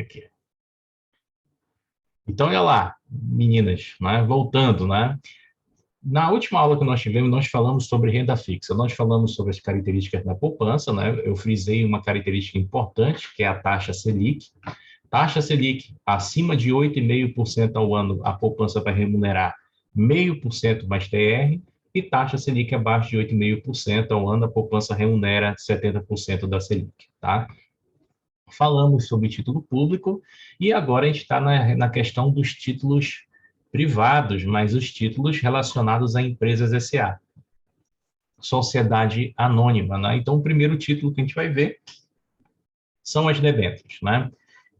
Aqui. Então, olha lá, meninas, né? Voltando, né? Na última aula que nós tivemos, nós falamos sobre renda fixa, nós falamos sobre as características da poupança, né? Eu frisei uma característica importante, que é a taxa Selic. Taxa Selic acima de 8,5% ao ano, a poupança vai remunerar 0,5% mais TR, e taxa Selic abaixo de 8,5% ao ano, a poupança remunera 70% da Selic, tá? Falamos sobre título público e agora a gente está na questão dos títulos privados, mas os títulos relacionados a empresas SA, sociedade anônima, né? Então, o primeiro título que a gente vai ver são as debêntures, né?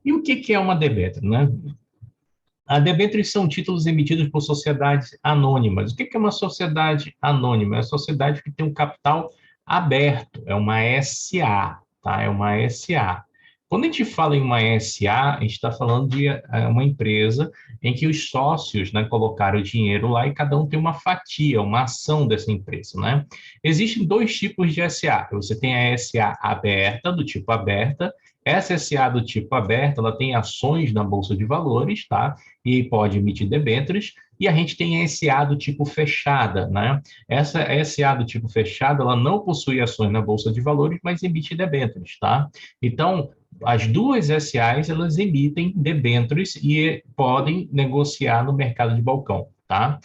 E o que é uma debênture, né? A debêntures são títulos emitidos por sociedades anônimas. O que é uma sociedade anônima? É uma sociedade que tem um capital aberto, é uma SA, tá? É uma SA. Quando a gente fala em uma SA, a gente está falando de uma empresa em que os sócios, né, colocaram o dinheiro lá e cada um tem uma fatia, uma ação dessa empresa, né? Existem dois tipos de SA. Você tem a SA aberta, do tipo aberta. Essa SA do tipo aberta, ela tem ações na Bolsa de Valores, tá? E pode emitir debêntures, e a gente tem a SA do tipo fechada, né? Essa SA do tipo fechada, ela não possui ações na Bolsa de Valores, mas emite debêntures, tá? Então, as duas SAs, elas emitem debêntures e podem negociar no mercado de balcão, tá?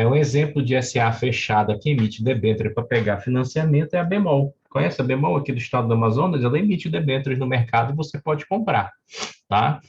Um exemplo de SA fechada que emite debênture para pegar financiamento é a Bemol. Conhece a Bemol aqui do estado do Amazonas? Ela emite debêntures no mercado e você pode comprar, tá?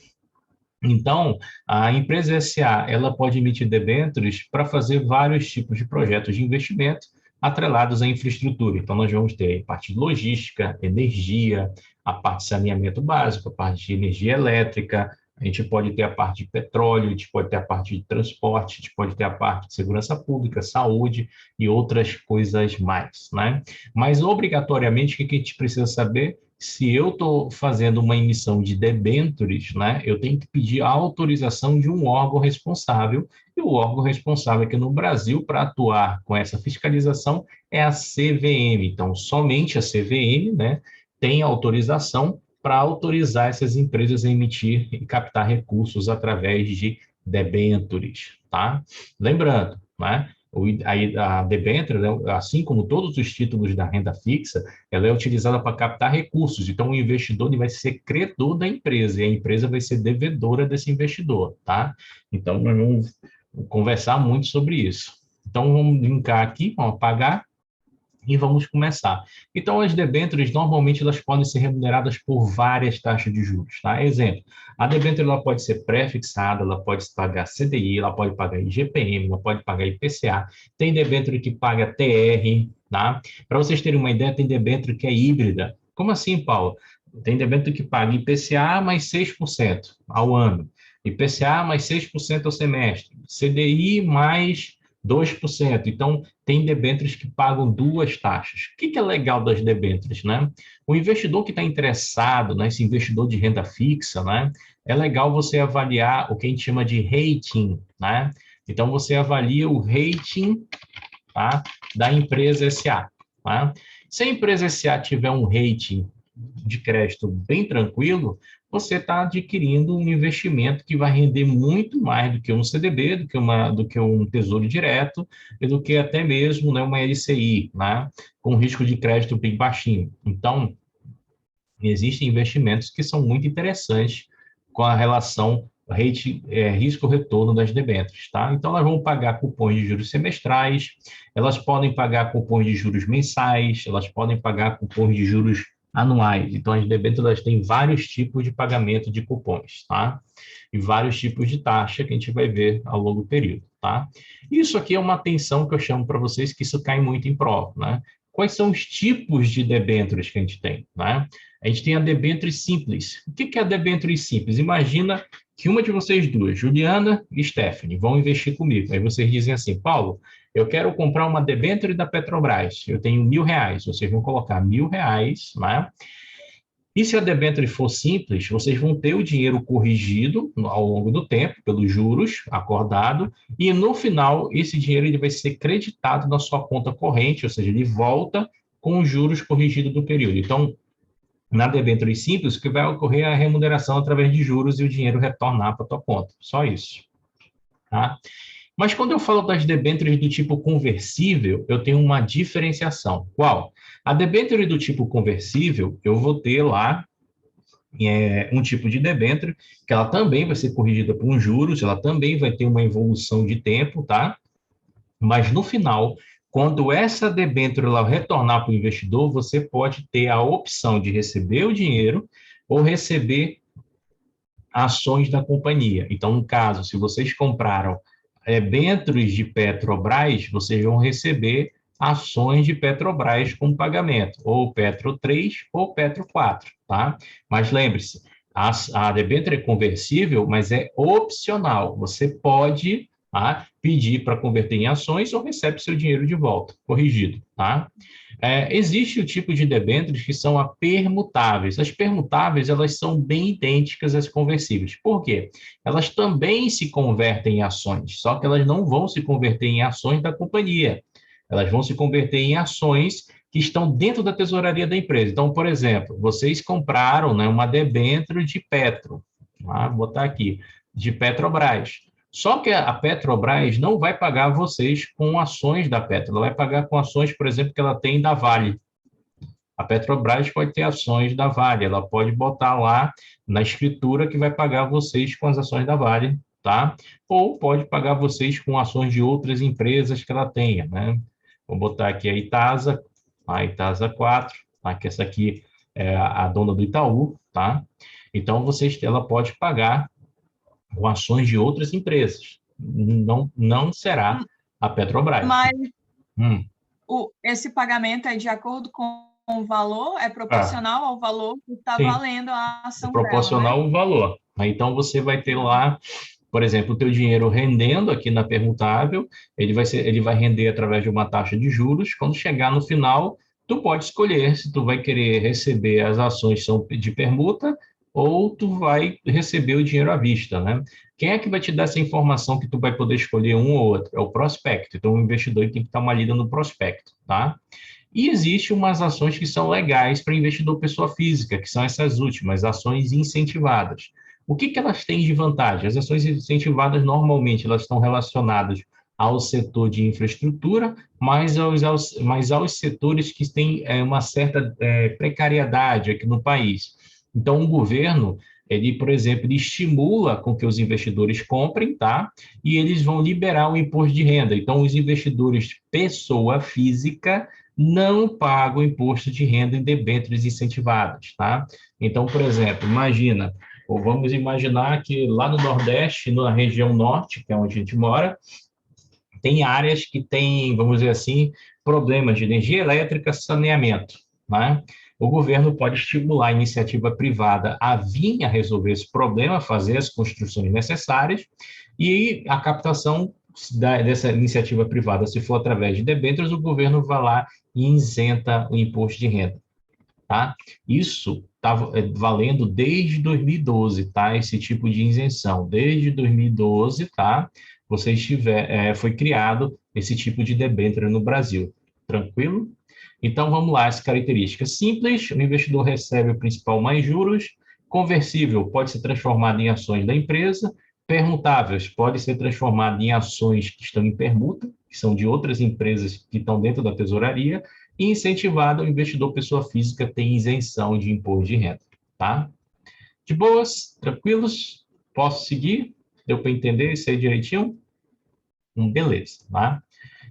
Então, a empresa SA, ela pode emitir debêntures para fazer vários tipos de projetos de investimento atrelados à infraestrutura. Então, nós vamos ter a parte de logística, energia, a parte de saneamento básico, a parte de energia elétrica, a gente pode ter a parte de petróleo, a gente pode ter a parte de transporte, a gente pode ter a parte de segurança pública, saúde e outras coisas mais, né? Mas, obrigatoriamente, o que a gente precisa saber? Se eu estou fazendo uma emissão de debêntures, né, eu tenho que pedir a autorização de um órgão responsável, e o órgão responsável aqui no Brasil para atuar com essa fiscalização é a CVM. Então, somente a CVM, né, tem autorização para autorizar essas empresas a emitir e captar recursos através de debêntures, tá? Lembrando, né, a debênture, assim como todos os títulos da renda fixa, ela é utilizada para captar recursos. Então, o investidor ele vai ser credor da empresa e a empresa vai ser devedora desse investidor, tá? Então, nós vamos conversar muito sobre isso. Então, vamos linkar aqui, vamos apagar e vamos começar. Então, as debêntures, normalmente, elas podem ser remuneradas por várias taxas de juros, tá? Exemplo, a debênture ela pode ser pré-fixada, ela pode pagar CDI, ela pode pagar IGPM, ela pode pagar IPCA, tem debênture que paga TR, tá? Para vocês terem uma ideia, tem debênture que é híbrida. Como assim, Paulo? Tem debênture que paga IPCA mais 6% ao ano, IPCA mais 6% ao semestre, CDI mais 2%. Então, tem debêntures que pagam duas taxas. O que é legal das debêntures, né? O investidor que está interessado, né, esse investidor de renda fixa, né, é legal você avaliar o que a gente chama de rating, né? Então, você avalia o rating, tá, da empresa SA, tá? Se a empresa SA tiver um rating de crédito bem tranquilo, você está adquirindo um investimento que vai render muito mais do que um CDB, do que um tesouro direto, e do que até mesmo, né, uma LCI, né, com risco de crédito bem baixinho. Então, existem investimentos que são muito interessantes com a relação risco-retorno das debêntures, tá? Então, elas vão pagar cupons de juros semestrais, elas podem pagar cupons de juros mensais, elas podem pagar cupons de juros anuais. Então, as debêntures têm vários tipos de pagamento de cupons, tá? E vários tipos de taxa que a gente vai ver ao longo do período, tá? Isso aqui é uma atenção que eu chamo para vocês, que isso cai muito em prova, né? Quais são os tipos de debêntures que a gente tem, né? A gente tem a debênture simples. O que é a debênture simples? Imagina que uma de vocês duas, Juliana e Stephanie, vão investir comigo. Aí vocês dizem assim, Paulo, eu quero comprar uma debênture da Petrobras, eu tenho R$ 1.000, vocês vão colocar R$ 1.000, né? E se a debênture for simples, vocês vão ter o dinheiro corrigido ao longo do tempo, pelos juros acordado, e no final, esse dinheiro ele vai ser creditado na sua conta corrente, ou seja, ele volta com os juros corrigidos do período. Então, Na debênture simples, o que vai ocorrer é a remuneração através de juros e o dinheiro retornar para a tua conta. Só isso. Tá? Mas quando eu falo das debêntures do tipo conversível, eu tenho uma diferenciação. Qual? A debênture do tipo conversível, eu vou ter lá um tipo de debênture que ela também vai ser corrigida por juros, ela também vai ter uma evolução de tempo, tá? Mas no final, quando essa debênture ela retornar para o investidor, você pode ter a opção de receber o dinheiro ou receber ações da companhia. Então, no caso, se vocês compraram debêntures de Petrobras, vocês vão receber ações de Petrobras como pagamento, ou Petro 3 ou Petro 4, tá? Mas lembre-se, a debênture é conversível, mas é opcional. Você pode, tá, pedir para converter em ações ou recebe seu dinheiro de volta, corrigido, tá? Existe o tipo de debêntures que são permutáveis. As permutáveis, elas são bem idênticas às conversíveis. Por quê? Elas também se convertem em ações, só que elas não vão se converter em ações da companhia. Elas vão se converter em ações que estão dentro da tesouraria da empresa. Então, por exemplo, vocês compraram, né, uma debênture de Petro, tá? Vou botar aqui, de Petrobras. Só que a Petrobras não vai pagar vocês com ações da Petro, ela vai pagar com ações, por exemplo, que ela tem da Vale. A Petrobras pode ter ações da Vale, ela pode botar lá na escritura que vai pagar vocês com as ações da Vale, tá? Ou pode pagar vocês com ações de outras empresas que ela tenha, né? Vou botar aqui a Itasa 4, tá? Que essa aqui é a dona do Itaú, tá? Então, ela pode pagar com ações de outras empresas. Não será a Petrobras. Mas Hum. esse pagamento é de acordo com o valor? É proporcional ao valor que está valendo a ação proporcional dela, ao valor. Então, você vai ter lá, por exemplo, o teu dinheiro rendendo aqui na permutável, ele vai render através de uma taxa de juros. Quando chegar no final, tu pode escolher se tu vai querer receber as ações são de permuta ou tu vai receber o dinheiro à vista, né? Quem é que vai te dar essa informação que tu vai poder escolher um ou outro? É o prospecto. Então, o investidor tem que estar uma lida no prospecto, tá? E existem umas ações que são legais para investidor pessoa física, que são essas últimas, ações incentivadas. O que elas têm de vantagem? As ações incentivadas, normalmente, elas estão relacionadas ao setor de infraestrutura, mas aos setores que têm uma certa precariedade aqui no país. Então, o governo, ele, por exemplo, ele estimula com que os investidores comprem, tá? E eles vão liberar o imposto de renda. Então, os investidores pessoa física não pagam imposto de renda em debêntures incentivadas, tá? Então, por exemplo, vamos imaginar que lá no Nordeste, na região Norte, que é onde a gente mora, tem áreas que têm, vamos dizer assim, problemas de energia elétrica, saneamento, né? O governo pode estimular a iniciativa privada a vir a resolver esse problema, fazer as construções necessárias, e a captação dessa iniciativa privada, se for através de debêntures, o governo vai lá e isenta o imposto de renda, tá? Isso está valendo desde 2012, tá? Esse tipo de isenção. Desde 2012, tá? Foi criado esse tipo de debênture no Brasil. Tranquilo? Então, vamos lá, as características. Simples, o investidor recebe o principal mais juros. Conversível, pode ser transformado em ações da empresa. Permutáveis, pode ser transformado em ações que estão em permuta, que são de outras empresas que estão dentro da tesouraria. E incentivado, o investidor pessoa física tem isenção de imposto de renda, tá? De boas, tranquilos? Posso seguir? Deu para entender isso aí direitinho? Beleza, tá?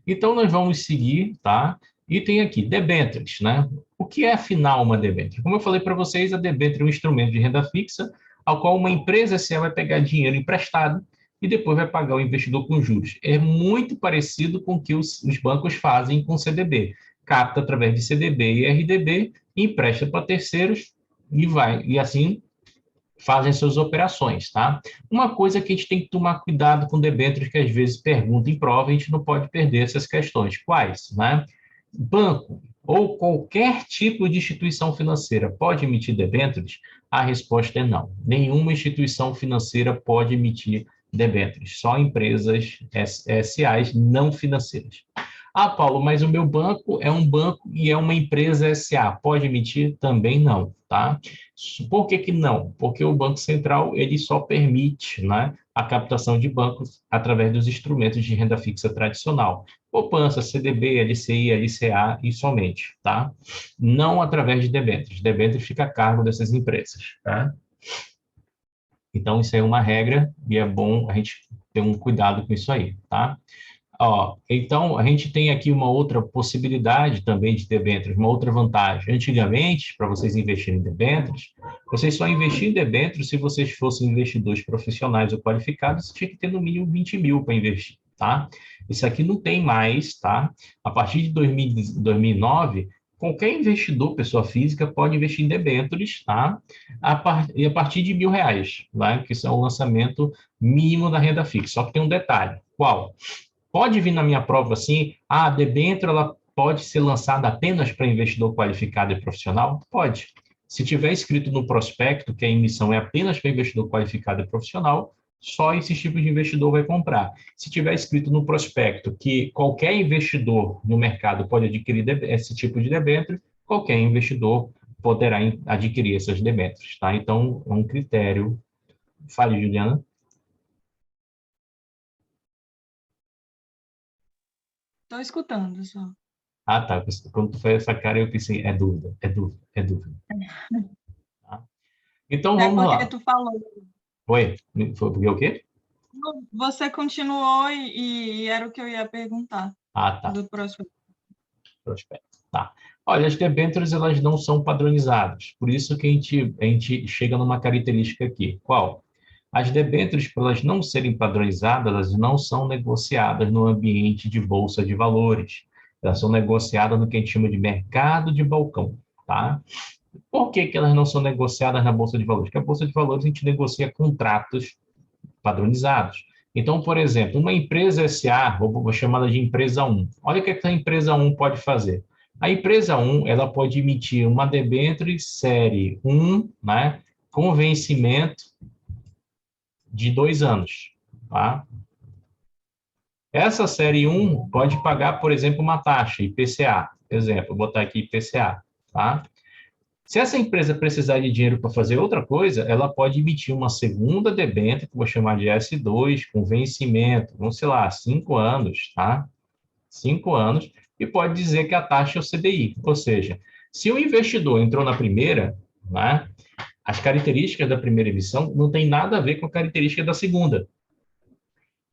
Então, nós vamos seguir, tá? E tem aqui, debêntures, né? O que é, afinal, uma debênture? Como eu falei para vocês, a debênture é um instrumento de renda fixa, ao qual uma empresa se ela vai pegar dinheiro emprestado e depois vai pagar o investidor com juros. É muito parecido com o que os bancos fazem com CDB. Capta através de CDB e RDB, empresta para terceiros e assim fazem suas operações, tá? Uma coisa que a gente tem que tomar cuidado com debêntures que às vezes pergunta em prova, a gente não pode perder essas questões. Quais, né? Banco ou qualquer tipo de instituição financeira pode emitir debêntures? A resposta é não. Nenhuma instituição financeira pode emitir debêntures, só empresas SAs não financeiras. Ah, Paulo, mas o meu banco é um banco e é uma empresa SA. Pode emitir? Também não, tá? Por que que não? Porque o Banco Central, ele só permite, né, a captação de bancos através dos instrumentos de renda fixa tradicional. Poupança, CDB, LCI, LCA e somente, tá? Não através de debêntures. Debêntures fica a cargo dessas empresas, tá? Então, isso aí é uma regra e é bom a gente ter um cuidado com isso aí, tá? Ó, então, a gente tem aqui uma outra possibilidade também de debêntures, uma outra vantagem. Antigamente, para vocês investirem em debêntures, vocês só investiam em debêntures se vocês fossem investidores profissionais ou qualificados, você tinha que ter no mínimo 20 mil para investir, tá? Isso aqui não tem mais, tá? A partir de 2009, qualquer investidor, pessoa física, pode investir em debêntures, tá? E a partir de R$ 1.000, tá? Que isso é o lançamento mínimo da renda fixa. Só que tem um detalhe. Qual? Pode vir na minha prova assim, a debênture ela pode ser lançada apenas para investidor qualificado e profissional? Pode. Se tiver escrito no prospecto que a emissão é apenas para investidor qualificado e profissional, só esse tipo de investidor vai comprar. Se tiver escrito no prospecto que qualquer investidor no mercado pode adquirir esse tipo de debênture, qualquer investidor poderá adquirir essas debêntures, tá? Então, é um critério. Fale, Juliana. Estou escutando só. Ah, tá. Quando tu fez essa cara, eu pensei, é dúvida, é dúvida, é dúvida. Tá? Então, É vamos porque lá. tu falou. Foi? Foi porque o quê? Você continuou e era o que eu ia perguntar Ah, tá. do próximo. Prospecto. Tá. Olha, as debêntures, elas não são padronizadas. Por isso que a gente chega numa característica aqui. Qual? As debêntures, para elas não serem padronizadas, elas não são negociadas no ambiente de bolsa de valores. Elas são negociadas no que a gente chama de mercado de balcão, tá? Por que que elas não são negociadas na bolsa de valores? Porque a bolsa de valores a gente negocia contratos padronizados. Então, por exemplo, uma empresa SA, vou chamá-la de empresa 1. Olha o que a empresa 1 pode fazer. A empresa 1, ela pode emitir uma debênture série 1, né, com vencimento de 2 anos, tá? Essa série 1 pode pagar, por exemplo, uma taxa, IPCA. Exemplo, vou botar aqui IPCA, tá? Se essa empresa precisar de dinheiro para fazer outra coisa, ela pode emitir uma segunda debênture, que eu vou chamar de S2, com vencimento, vamos, sei lá, 5 anos, tá? 5 anos, e pode dizer que a taxa é o CDI. Ou seja, se o investidor entrou na primeira, né, as características da primeira emissão não tem nada a ver com a característica da segunda.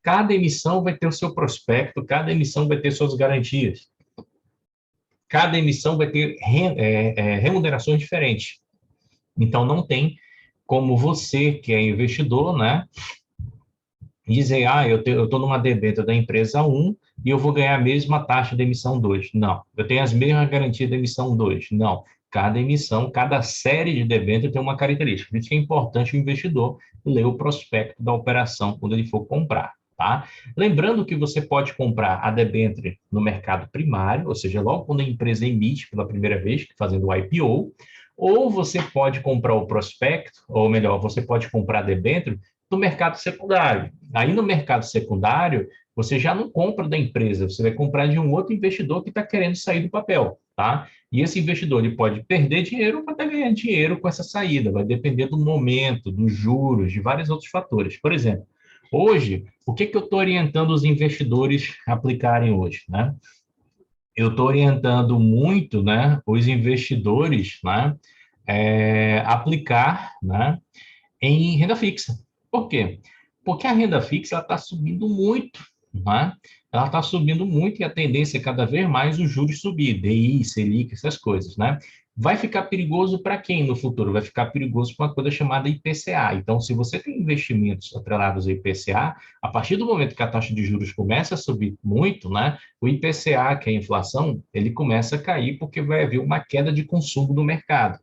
Cada emissão vai ter o seu prospecto, cada emissão vai ter suas garantias. Cada emissão vai ter remunerações diferentes. Então, não tem como você, que é investidor, né, dizer, eu estou numa debênture da empresa 1 e eu vou ganhar a mesma taxa de emissão 2. Não. Eu tenho as mesmas garantias de emissão 2. Não. Cada emissão, cada série de debênture tem uma característica. Por isso que é importante o investidor ler o prospecto da operação quando ele for comprar. Tá? Lembrando que você pode comprar a debênture no mercado primário, ou seja, logo quando a empresa emite pela primeira vez, fazendo o IPO, ou você pode comprar o prospecto, ou melhor, você pode comprar a debênture no mercado secundário. Aí no mercado secundário, você já não compra da empresa, você vai comprar de um outro investidor que está querendo sair do papel, tá? E esse investidor ele pode perder dinheiro ou pode ganhar dinheiro com essa saída, vai depender do momento, dos juros, de vários outros fatores. Por exemplo, hoje, o que eu estou orientando os investidores a aplicarem hoje, né? Eu estou orientando muito, né, os investidores, né, aplicar, né, em renda fixa. Por quê? Porque a renda fixa está subindo muito, né? Ela está subindo muito e a tendência é cada vez mais os juros subir, DI, Selic, essas coisas, né? Vai ficar perigoso para quem no futuro? Vai ficar perigoso para uma coisa chamada IPCA. Então, se você tem investimentos atrelados ao IPCA, a partir do momento que a taxa de juros começa a subir muito, né? O IPCA, que é a inflação, ele começa a cair porque vai haver uma queda de consumo no mercado.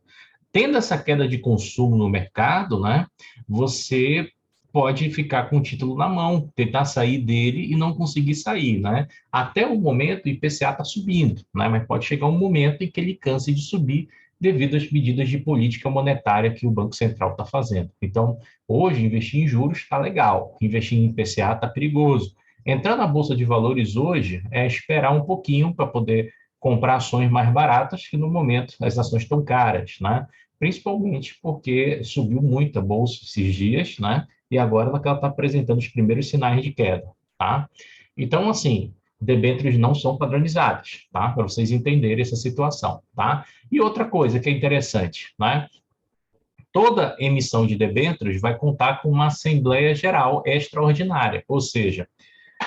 Tendo essa queda de consumo no mercado, né, você pode ficar com o título na mão, tentar sair dele e não conseguir sair, né? Até o momento, o IPCA está subindo, né? Mas pode chegar um momento em que ele canse de subir devido às medidas de política monetária que o Banco Central está fazendo. Então, hoje, investir em juros está legal, investir em IPCA está perigoso. Entrar na Bolsa de Valores hoje é esperar um pouquinho para poder comprar ações mais baratas, que no momento as ações estão caras, né? Principalmente porque subiu muito a Bolsa esses dias, né? E agora ela está apresentando os primeiros sinais de queda, tá? Então, assim, debêntures não são padronizadas, tá? Para vocês entenderem essa situação, tá? E outra coisa que é interessante, né? Toda emissão de debêntures vai contar com uma Assembleia Geral extraordinária, ou seja,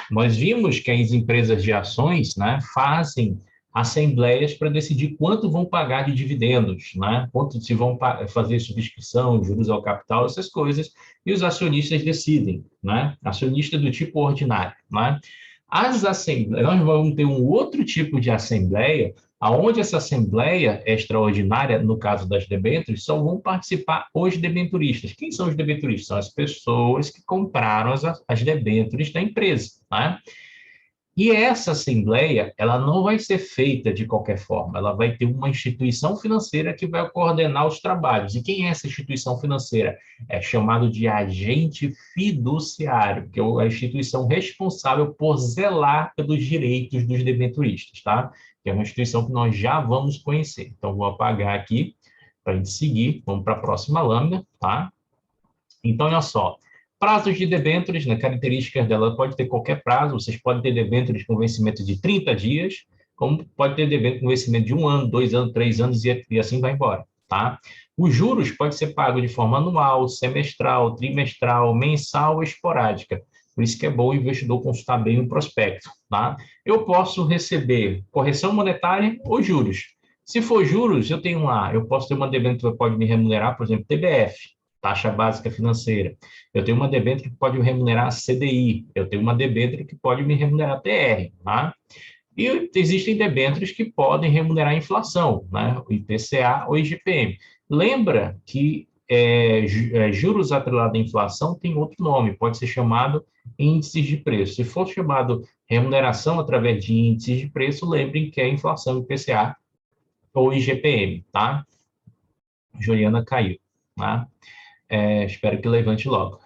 nós vimos que as empresas de ações, né, fazem assembleias para decidir quanto vão pagar de dividendos, né, quanto se vão fazer subscrição, juros ao capital, essas coisas, e os acionistas decidem, né, acionista do tipo ordinário, né. As assembleias, nós vamos ter um outro tipo de assembleia, aonde essa assembleia extraordinária, no caso das debêntures, só vão participar os debenturistas. Quem são os debenturistas? São as pessoas que compraram as debêntures da empresa, né? E essa assembleia, ela não vai ser feita de qualquer forma, ela vai ter uma instituição financeira que vai coordenar os trabalhos. E quem é essa instituição financeira? É chamado de agente fiduciário, que é a instituição responsável por zelar pelos direitos dos debenturistas, tá? Que é uma instituição que nós já vamos conhecer. Então, vou apagar aqui para a gente seguir, vamos para a próxima lâmina, tá? Então, olha só, prazos de debêntures, né, características dela, pode ter qualquer prazo, vocês podem ter debêntures com vencimento de 30 dias, como pode ter debênture com vencimento de 1 ano, 2 anos, 3 anos e assim vai embora, tá? Os juros pode ser pago de forma anual, semestral, trimestral, mensal ou esporádica. Por isso que é bom o investidor consultar bem o prospecto, tá? Eu posso receber correção monetária ou juros. Se for juros, eu tenho lá, eu posso ter uma debênture que pode me remunerar, por exemplo, TBF, taxa básica financeira. Eu tenho uma debênture que pode me remunerar CDI, eu tenho uma debênture que pode me remunerar TR, tá? E existem debêntures que podem remunerar a inflação, né? O IPCA ou IGPM. Lembra que juros atrelados à inflação tem outro nome, pode ser chamado índices de preço. Se for chamado remuneração através de índices de preço, lembrem que é inflação IPCA ou IGPM, tá? Juliana caiu, tá? Espero que levante logo.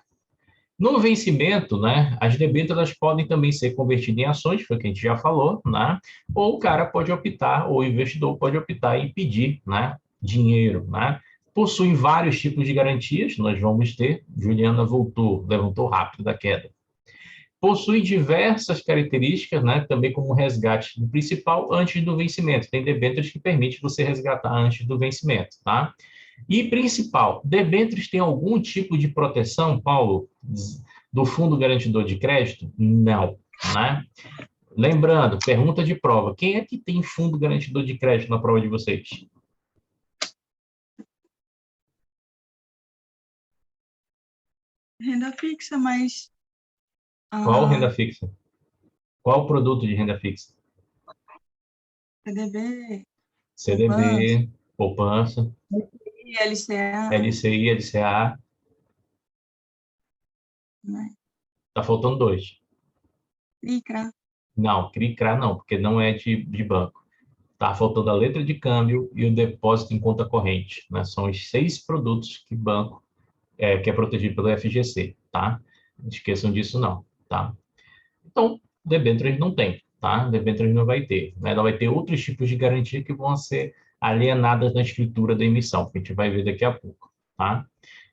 No vencimento, né, as debêntures podem também ser convertidas em ações, foi o que a gente já falou, né? Ou o cara pode optar, ou o investidor pode optar em pedir, né, dinheiro, né? Possuem vários tipos de garantias, nós vamos ter. Juliana voltou, levantou rápido da queda. Possui diversas características, né, também como resgate do principal antes do vencimento. Tem debêntures que permitem você resgatar antes do vencimento, tá? E principal, debêntures têm algum tipo de proteção, Paulo, do Fundo Garantidor de Crédito? Não, né? Lembrando, pergunta de prova, quem é que tem Fundo Garantidor de Crédito na prova de vocês? Renda fixa, mas... Qual renda fixa? Qual produto de renda fixa? CDB, CDB, poupança, LCA, LCI, LCA. né? Tá faltando dois. ICRA. Não, CRI-CRA não, porque não é de banco. Tá faltando a letra de câmbio e o depósito em conta corrente, né? São os 6 produtos que banco que é protegido pelo FGC, tá? Não esqueçam disso não, tá? Então, debêntures não tem, tá? Debêntures não vai ter, né? Ela vai ter outros tipos de garantia que vão ser alienadas na escritura da emissão, que a gente vai ver daqui a pouco, tá?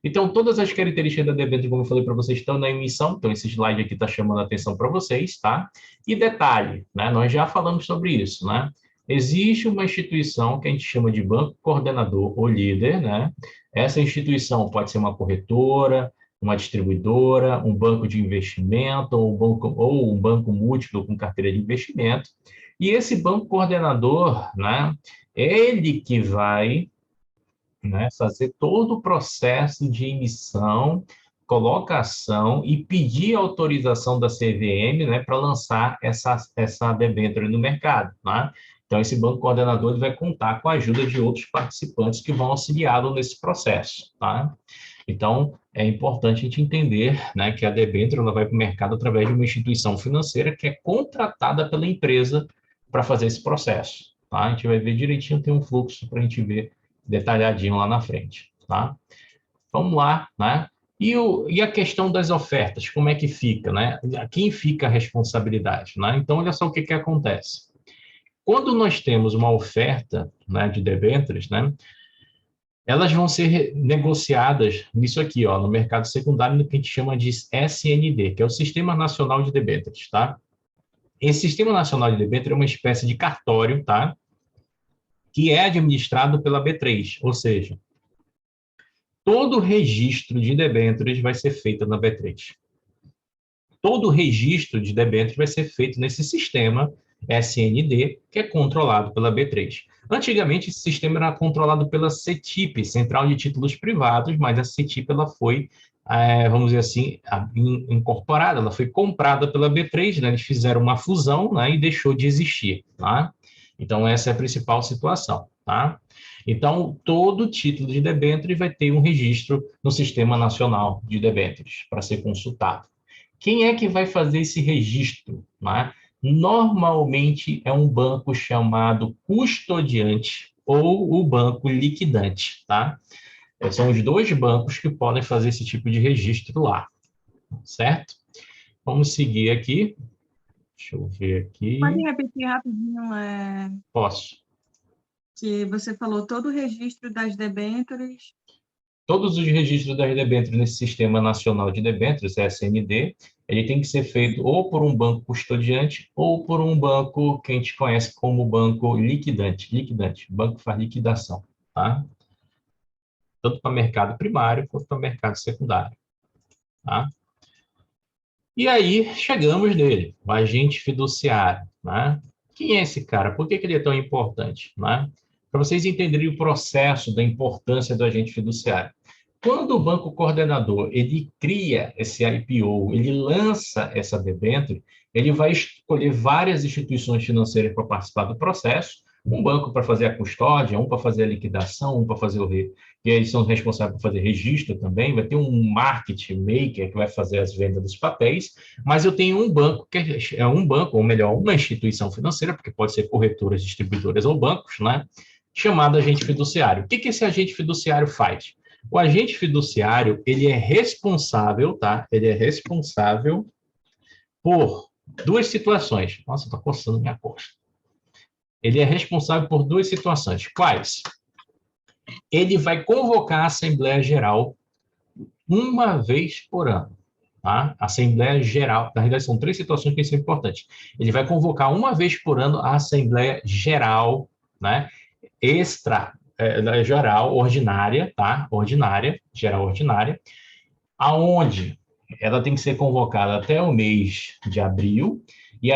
Então, todas as características da debênture, como eu falei para vocês, estão na emissão, então esse slide aqui está chamando a atenção para vocês, tá? E detalhe, né? Nós já falamos sobre isso, né? Existe uma instituição que a gente chama de banco coordenador ou líder, né? Essa instituição pode ser uma corretora, uma distribuidora, um banco de investimento ou um banco múltiplo com carteira de investimento. E esse banco coordenador, né, ele que vai, né, fazer todo o processo de emissão, colocação e pedir autorização da CVM, né, para lançar essa debênture no mercado, né? Então, esse banco coordenador ele vai contar com a ajuda de outros participantes que vão auxiliá-lo nesse processo, tá? Então, é importante a gente entender, né, que a debênture ela vai para o mercado através de uma instituição financeira que é contratada pela empresa para fazer esse processo, tá? A gente vai ver direitinho, tem um fluxo para a gente ver detalhadinho lá na frente, tá? Vamos lá, né? E a questão das ofertas, como é que fica, né? Quem fica a responsabilidade, né? Então, olha só o que acontece. Quando nós temos uma oferta, né, de debêntures, né, elas vão ser negociadas nisso aqui, ó, no mercado secundário, no que a gente chama de SND, que é o Sistema Nacional de Debêntures, tá? Esse Sistema Nacional de Debêntures é uma espécie de cartório, tá? Que é administrado pela B3, ou seja, todo registro de debêntures vai ser feito na B3. Todo registro de debêntures vai ser feito nesse sistema SND, que é controlado pela B3. Antigamente, esse sistema era controlado pela CETIP, Central de Títulos Privados, mas a CETIP ela foi, vamos dizer assim, incorporada, ela foi comprada pela B3, né? Eles fizeram uma fusão, né? E deixou de existir. Tá? Então, essa é a principal situação. Tá? Então, todo título de debênture vai ter um registro no Sistema Nacional de Debêntures para ser consultado. Quem é que vai fazer esse registro? Né? Normalmente é um banco chamado custodiante ou o banco liquidante, tá? São os dois bancos que podem fazer esse tipo de registro lá, certo? Vamos seguir aqui. Deixa eu ver aqui. Pode repetir rapidinho, Posso. que você falou todo o registro das debêntures. Todos os registros das debêntures nesse Sistema Nacional de Debêntures, SND, ele tem que ser feito ou por um banco custodiante ou por um banco que a gente conhece como banco liquidante, banco que faz liquidação, tá? Tanto para mercado primário quanto para mercado secundário, tá? E aí chegamos nele, o agente fiduciário, né? Quem é esse cara? Por que ele é tão importante, né? Para vocês entenderem o processo da importância do agente fiduciário. Quando o banco coordenador ele cria esse IPO, ele lança essa debênture, ele vai escolher várias instituições financeiras para participar do processo, um banco para fazer a custódia, um para fazer a liquidação, um para fazer e eles são responsáveis por fazer registro também, vai ter um market maker que vai fazer as vendas dos papéis, mas eu tenho um banco que é um banco, ou melhor, uma instituição financeira, porque pode ser corretoras, distribuidoras ou bancos, né? Chamado agente fiduciário. O que esse agente fiduciário faz? O agente fiduciário, ele é responsável, tá? Ele é responsável por duas situações. Nossa, tá coçando minha costa. Ele é responsável por duas situações. Quais? Ele vai convocar a Assembleia Geral uma vez por ano. Tá? Assembleia Geral, na realidade são três situações que são importantes. Ele vai convocar uma vez por ano a Assembleia Geral, né? Geral ordinária, tá? Geral ordinária, aonde ela tem que ser convocada até o mês de abril, e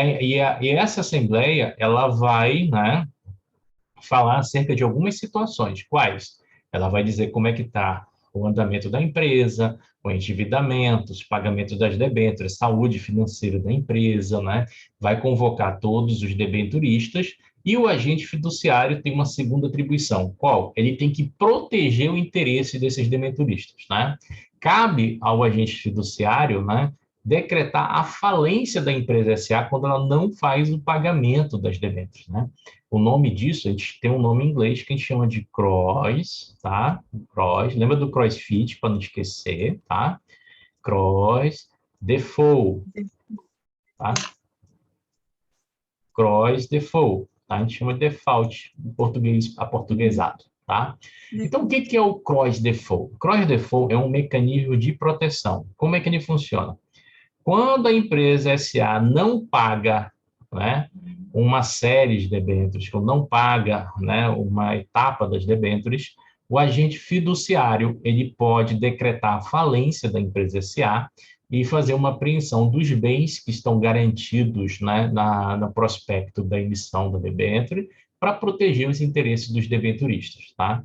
essa assembleia, ela vai, né, falar acerca de algumas situações. Quais? Ela vai dizer como é que está o andamento da empresa, o endividamento, os pagamentos das debêntures, saúde financeira da empresa, né? Vai convocar todos os debenturistas e o agente fiduciário tem uma segunda atribuição. Qual? Ele tem que proteger o interesse desses debenturistas, né? Cabe ao agente fiduciário, né, decretar a falência da empresa SA quando ela não faz o pagamento das debêntures, né? O nome disso, a gente tem um nome em inglês que a gente chama de cross, tá? Cross, lembra do CrossFit, para não esquecer, tá? Cross default, tá? Cross default, tá? A gente chama de default, em português, aportuguesado, tá? Então, o que é o cross default? O cross default é um mecanismo de proteção. Como é que ele funciona? Quando a empresa SA não paga, né, uma série de debêntures, ou não paga, né, uma etapa das debêntures, o agente fiduciário ele pode decretar a falência da empresa SA e fazer uma apreensão dos bens que estão garantidos, né, no prospecto da emissão da debênture para proteger os interesses dos debenturistas, tá?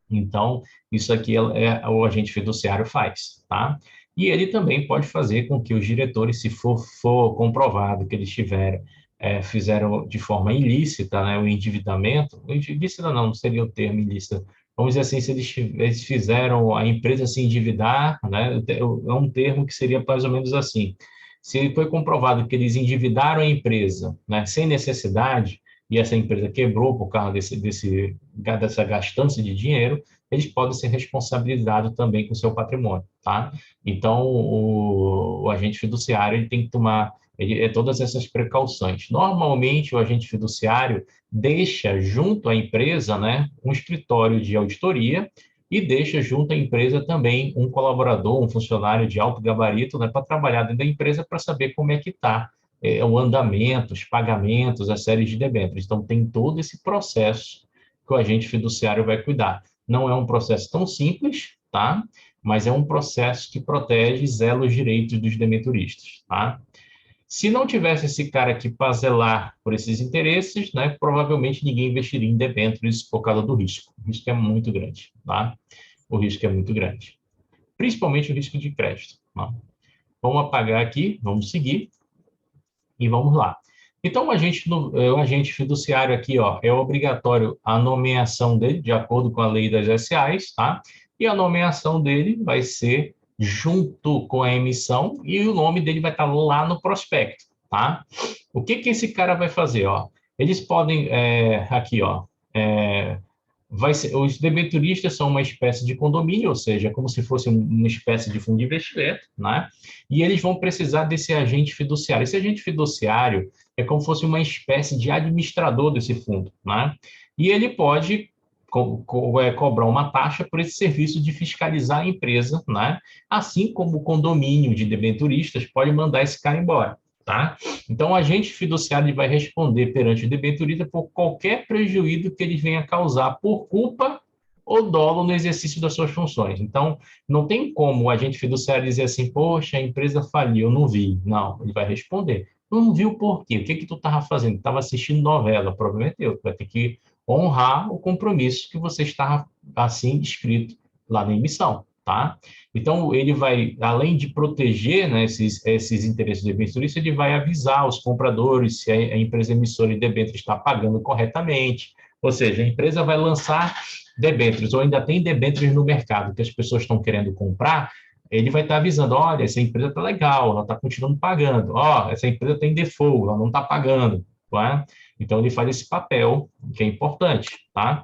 Então, isso aqui o agente fiduciário faz, tá? E ele também pode fazer com que os diretores, se for comprovado que eles fizeram de forma ilícita, né, o endividamento, ilícita não seria o termo ilícita, vamos dizer assim, se eles fizeram a empresa se endividar, né, é um termo que seria mais ou menos assim, se foi comprovado que eles endividaram a empresa, né, sem necessidade, e essa empresa quebrou por causa dessa gastança de dinheiro, eles podem ser responsabilizados também com o seu patrimônio, tá? Então, o agente fiduciário ele tem que tomar todas essas precauções. Normalmente, o agente fiduciário deixa junto à empresa, né, um escritório de auditoria e deixa junto à empresa também um colaborador, um funcionário de alto gabarito, né, para trabalhar dentro da empresa para saber como é que está o andamento, os pagamentos, as séries de debêntures. Então, tem todo esse processo que o agente fiduciário vai cuidar. Não é um processo tão simples, tá? Mas é um processo que protege e zela os direitos dos debenturistas, tá? Se não tivesse esse cara aqui para zelar por esses interesses, né, provavelmente ninguém investiria em debêntures por causa do risco. O risco é muito grande, tá? O risco é muito grande. Principalmente o risco de crédito, tá? Vamos apagar aqui, vamos seguir e vamos lá. Então, o agente fiduciário aqui, ó, é obrigatório a nomeação dele, de acordo com a lei das SAs, tá? E a nomeação dele vai ser junto com a emissão e o nome dele vai estar lá no prospecto, tá? O que esse cara vai fazer, ó? Eles podem, aqui, ó, os debenturistas são uma espécie de condomínio, ou seja, como se fosse uma espécie de fundo de investimento, né? E eles vão precisar desse agente fiduciário. Esse agente fiduciário é como se fosse uma espécie de administrador desse fundo, né? E ele pode cobrar uma taxa por esse serviço de fiscalizar a empresa, né? Assim como o condomínio de debenturistas pode mandar esse cara embora, tá? Então, o agente fiduciário vai responder perante o debenturista por qualquer prejuízo que ele venha causar por culpa ou dolo no exercício das suas funções. Então, não tem como o agente fiduciário dizer assim, poxa, a empresa faliu, eu não vi. Não, ele vai responder. Não viu por quê? O que tu estava fazendo? Estava assistindo novela, o problema é teu. Tu vai ter que honrar o compromisso que você estava assim escrito lá na emissão, tá? Então, ele vai, além de proteger, né, esses interesses do debenturista, ele vai avisar os compradores se a empresa emissora de debêntures está pagando corretamente, ou seja, a empresa vai lançar debêntures, ou ainda tem debêntures no mercado que as pessoas estão querendo comprar, ele vai estar avisando, olha, essa empresa está legal, ela está continuando pagando, ó, essa empresa tem default, ela não está pagando, tá? Então, ele faz esse papel, que é importante, tá?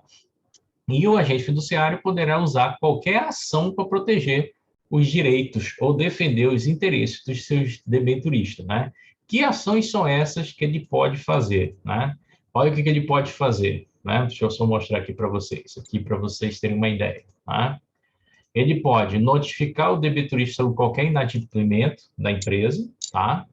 E o agente fiduciário poderá usar qualquer ação para proteger os direitos ou defender os interesses dos seus debenturistas, né? Que ações são essas que ele pode fazer, né? Olha o que ele pode fazer, né? Deixa eu só mostrar aqui para vocês terem uma ideia, tá? Ele pode notificar o debenturista sobre qualquer inadimplemento da empresa, tá?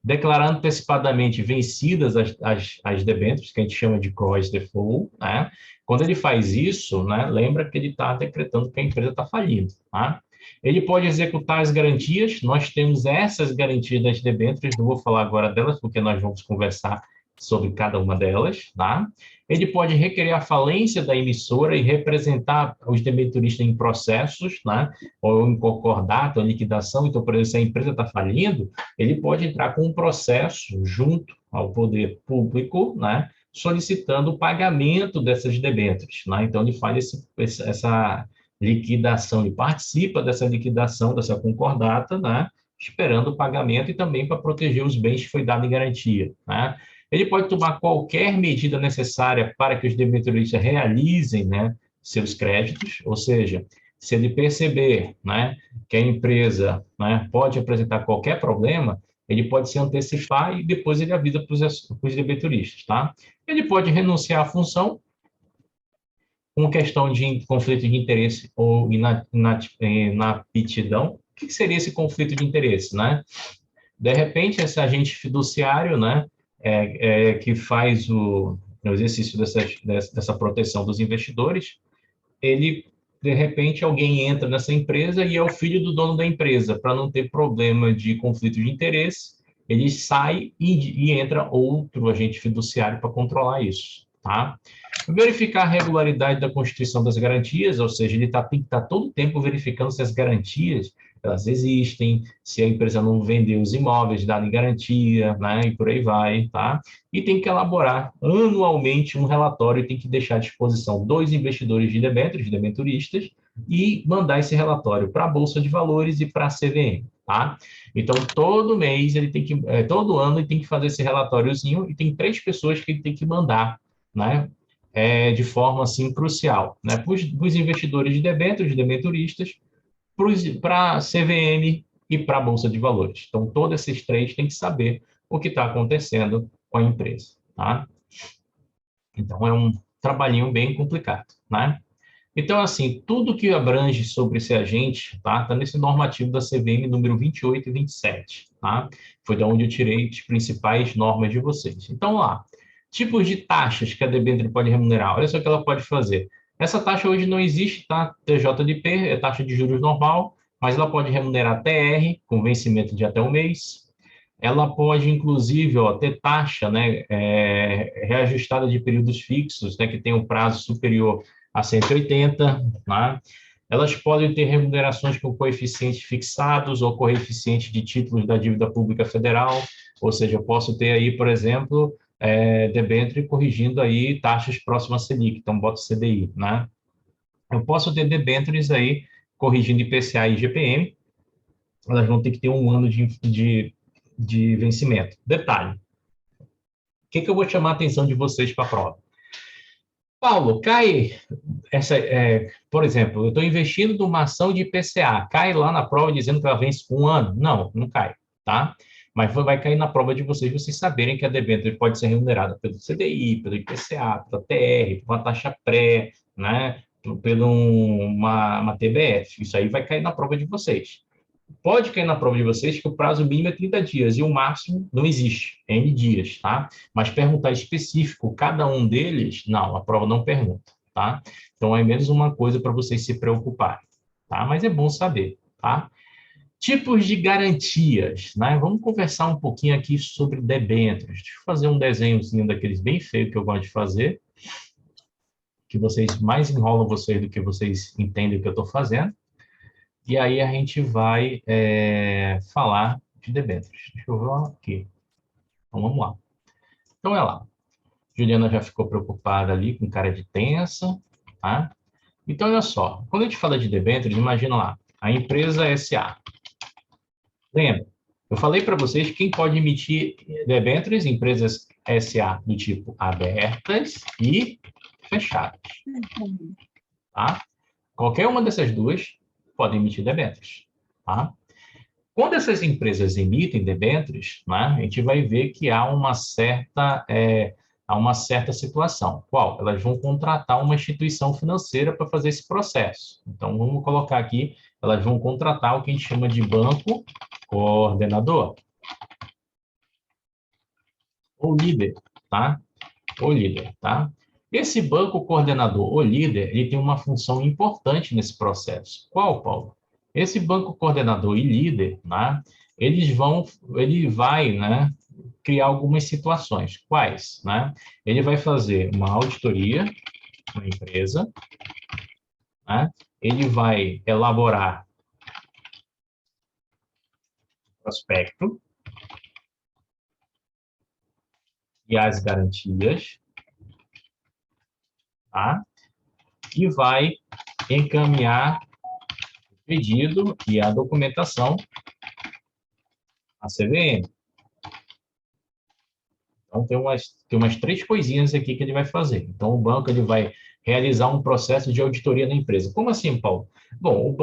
Declarar antecipadamente vencidas as debêntures, que a gente chama de cross default, né? Quando ele faz isso, né, lembra que ele está decretando que a empresa está falindo, tá? Ele pode executar as garantias, nós temos essas garantias das debêntures, não vou falar agora delas, porque nós vamos conversar sobre cada uma delas, tá? Ele pode requerer a falência da emissora e representar os debenturistas em processos, né? Ou em concordato, ou liquidação. Então, por exemplo, se a empresa está falindo, ele pode entrar com um processo junto ao poder público, né? Solicitando o pagamento dessas debêntures, né? Então, ele faz essa liquidação, ele participa dessa liquidação, dessa concordata, né? Esperando o pagamento e também para proteger os bens que foi dado em garantia, né? Ele pode tomar qualquer medida necessária para que os debenturistas realizem, né, seus créditos, ou seja, se ele perceber, né, que a empresa, né, pode apresentar qualquer problema, ele pode se antecipar e depois ele avisa para os debenturistas, tá? Ele pode renunciar à função com questão de conflito de interesse ou inaptidão. O que seria esse conflito de interesse, né? De repente, esse agente fiduciário, né, que faz o exercício dessa proteção dos investidores, ele, de repente, alguém entra nessa empresa e é o filho do dono da empresa, para não ter problema de conflito de interesse, ele sai e entra outro agente fiduciário para controlar isso, tá? Verificar a regularidade da constituição das garantias, ou seja, ele tem que estar todo o tempo verificando se as garantias elas existem, se a empresa não vendeu os imóveis dados em garantia, né, e por aí vai, tá? E tem que elaborar anualmente um relatório e tem que deixar à disposição dos investidores de debenturistas, e mandar esse relatório para a Bolsa de Valores e para a CVM, tá? Então, todo mês ele tem que, todo ano ele tem que fazer esse relatóriozinho e tem 3 pessoas que ele tem que mandar, né? De forma, assim, crucial, né? Para os investidores de debêntures, de debenturistas, para a CVM e para a Bolsa de Valores. Então, todos esses 3 têm que saber o que está acontecendo com a empresa, tá? Então, é um trabalhinho bem complicado, né? Então, assim, tudo que abrange sobre esse agente, tá? Está nesse normativo da CVM número 28 e 27, tá? Foi da onde eu tirei as principais normas de vocês. Então, lá, tipos de taxas que a debênture pode remunerar. Olha só o que ela pode fazer. Essa taxa hoje não existe, tá? TJDP é taxa de juros normal, mas ela pode remunerar TR, com vencimento de até um mês. Ela pode, inclusive, ó, ter taxa, né, reajustada de períodos fixos, né, que tem um prazo superior a 180, né? Elas podem ter remunerações com coeficientes fixados ou coeficiente de títulos da dívida pública federal, ou seja, eu posso ter aí, por exemplo, debênture corrigindo aí taxas próximas à Selic, então boto CDI, né? Eu posso ter debêntures aí corrigindo IPCA e IGPM, elas vão ter que ter um ano de vencimento. Detalhe, o que eu vou chamar a atenção de vocês para a prova? Paulo, cai por exemplo, eu estou investindo numa ação de IPCA, cai lá na prova dizendo que ela vence com um ano? Não, não cai, tá? Mas vai cair na prova de vocês saberem que a debênture pode ser remunerada pelo CDI, pelo IPCA, pela TR, por uma taxa pré, né? Pela uma TBF. Isso aí vai cair na prova de vocês. Pode cair na prova de vocês que o prazo mínimo é 30 dias e o máximo não existe, é N dias, tá? Mas perguntar específico cada um deles, não, a prova não pergunta, tá? Então é menos uma coisa para vocês se preocuparem, tá? Mas é bom saber, tá? Tipos de garantias, né? Vamos conversar um pouquinho aqui sobre debêntures. Deixa eu fazer um desenhozinho daqueles bem feio que eu gosto de fazer, que vocês mais enrolam vocês do que vocês entendem o que eu estou fazendo. E aí a gente vai falar de debêntures. Deixa eu ver aqui. Então vamos lá. Então é lá. Juliana já ficou preocupada ali, com cara de tensa, tá? Então olha só, quando a gente fala de debêntures, imagina lá, a empresa SA. Lembra? Eu falei para vocês quem pode emitir debêntures, empresas SA do tipo abertas e fechadas, tá? Qualquer uma dessas duas pode emitir debêntures, tá? Quando essas empresas emitem debêntures, né, a gente vai ver que há uma certa situação. Qual? Elas vão contratar uma instituição financeira para fazer esse processo. Então, vamos colocar aqui, elas vão contratar o que a gente chama de banco coordenador. Ou líder, tá? Ou líder, tá? Esse banco coordenador ou líder, ele tem uma função importante nesse processo. Qual, Paulo? Esse banco coordenador e líder, né, ele vai, né, criar algumas situações. Quais, né? Ele vai fazer uma auditoria na empresa, né? Ele vai elaborar prospecto e as garantias, tá? E vai encaminhar o pedido e a documentação à CVM. Então, tem umas 3 coisinhas aqui que ele vai fazer. Então, o banco ele vai realizar um processo de auditoria na empresa. Como assim, Paulo? Bom,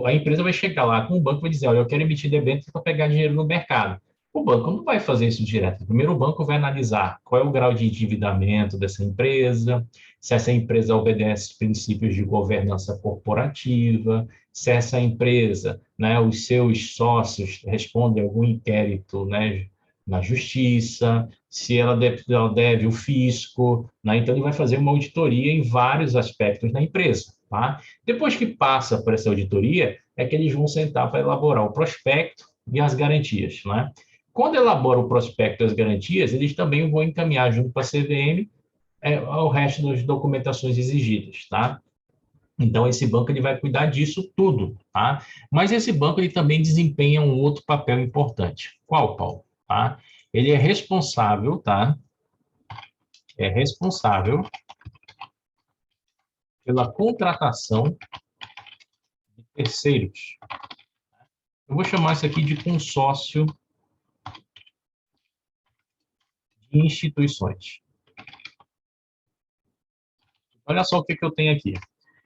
a empresa vai chegar lá com o banco e vai dizer, olha, eu quero emitir debênture para pegar dinheiro no mercado. O banco não vai fazer isso direto. Primeiro, o banco vai analisar qual é o grau de endividamento dessa empresa, se essa empresa obedece princípios de governança corporativa, se essa empresa, né, os seus sócios respondem a algum inquérito, né, na justiça, se ela deve o fisco, né? Então ele vai fazer uma auditoria em vários aspectos da empresa, tá? Depois que passa por essa auditoria, é que eles vão sentar para elaborar o prospecto e as garantias, né? Quando elabora o prospecto e as garantias, eles também vão encaminhar junto para a CVM o resto das documentações exigidas, tá? Então, esse banco ele vai cuidar disso tudo, tá? Mas esse banco ele também desempenha um outro papel importante. Qual, Paulo? Tá? Ele é responsável, tá? É responsável pela contratação de terceiros. Eu vou chamar isso aqui de consórcio de instituições. Olha só o que eu tenho aqui.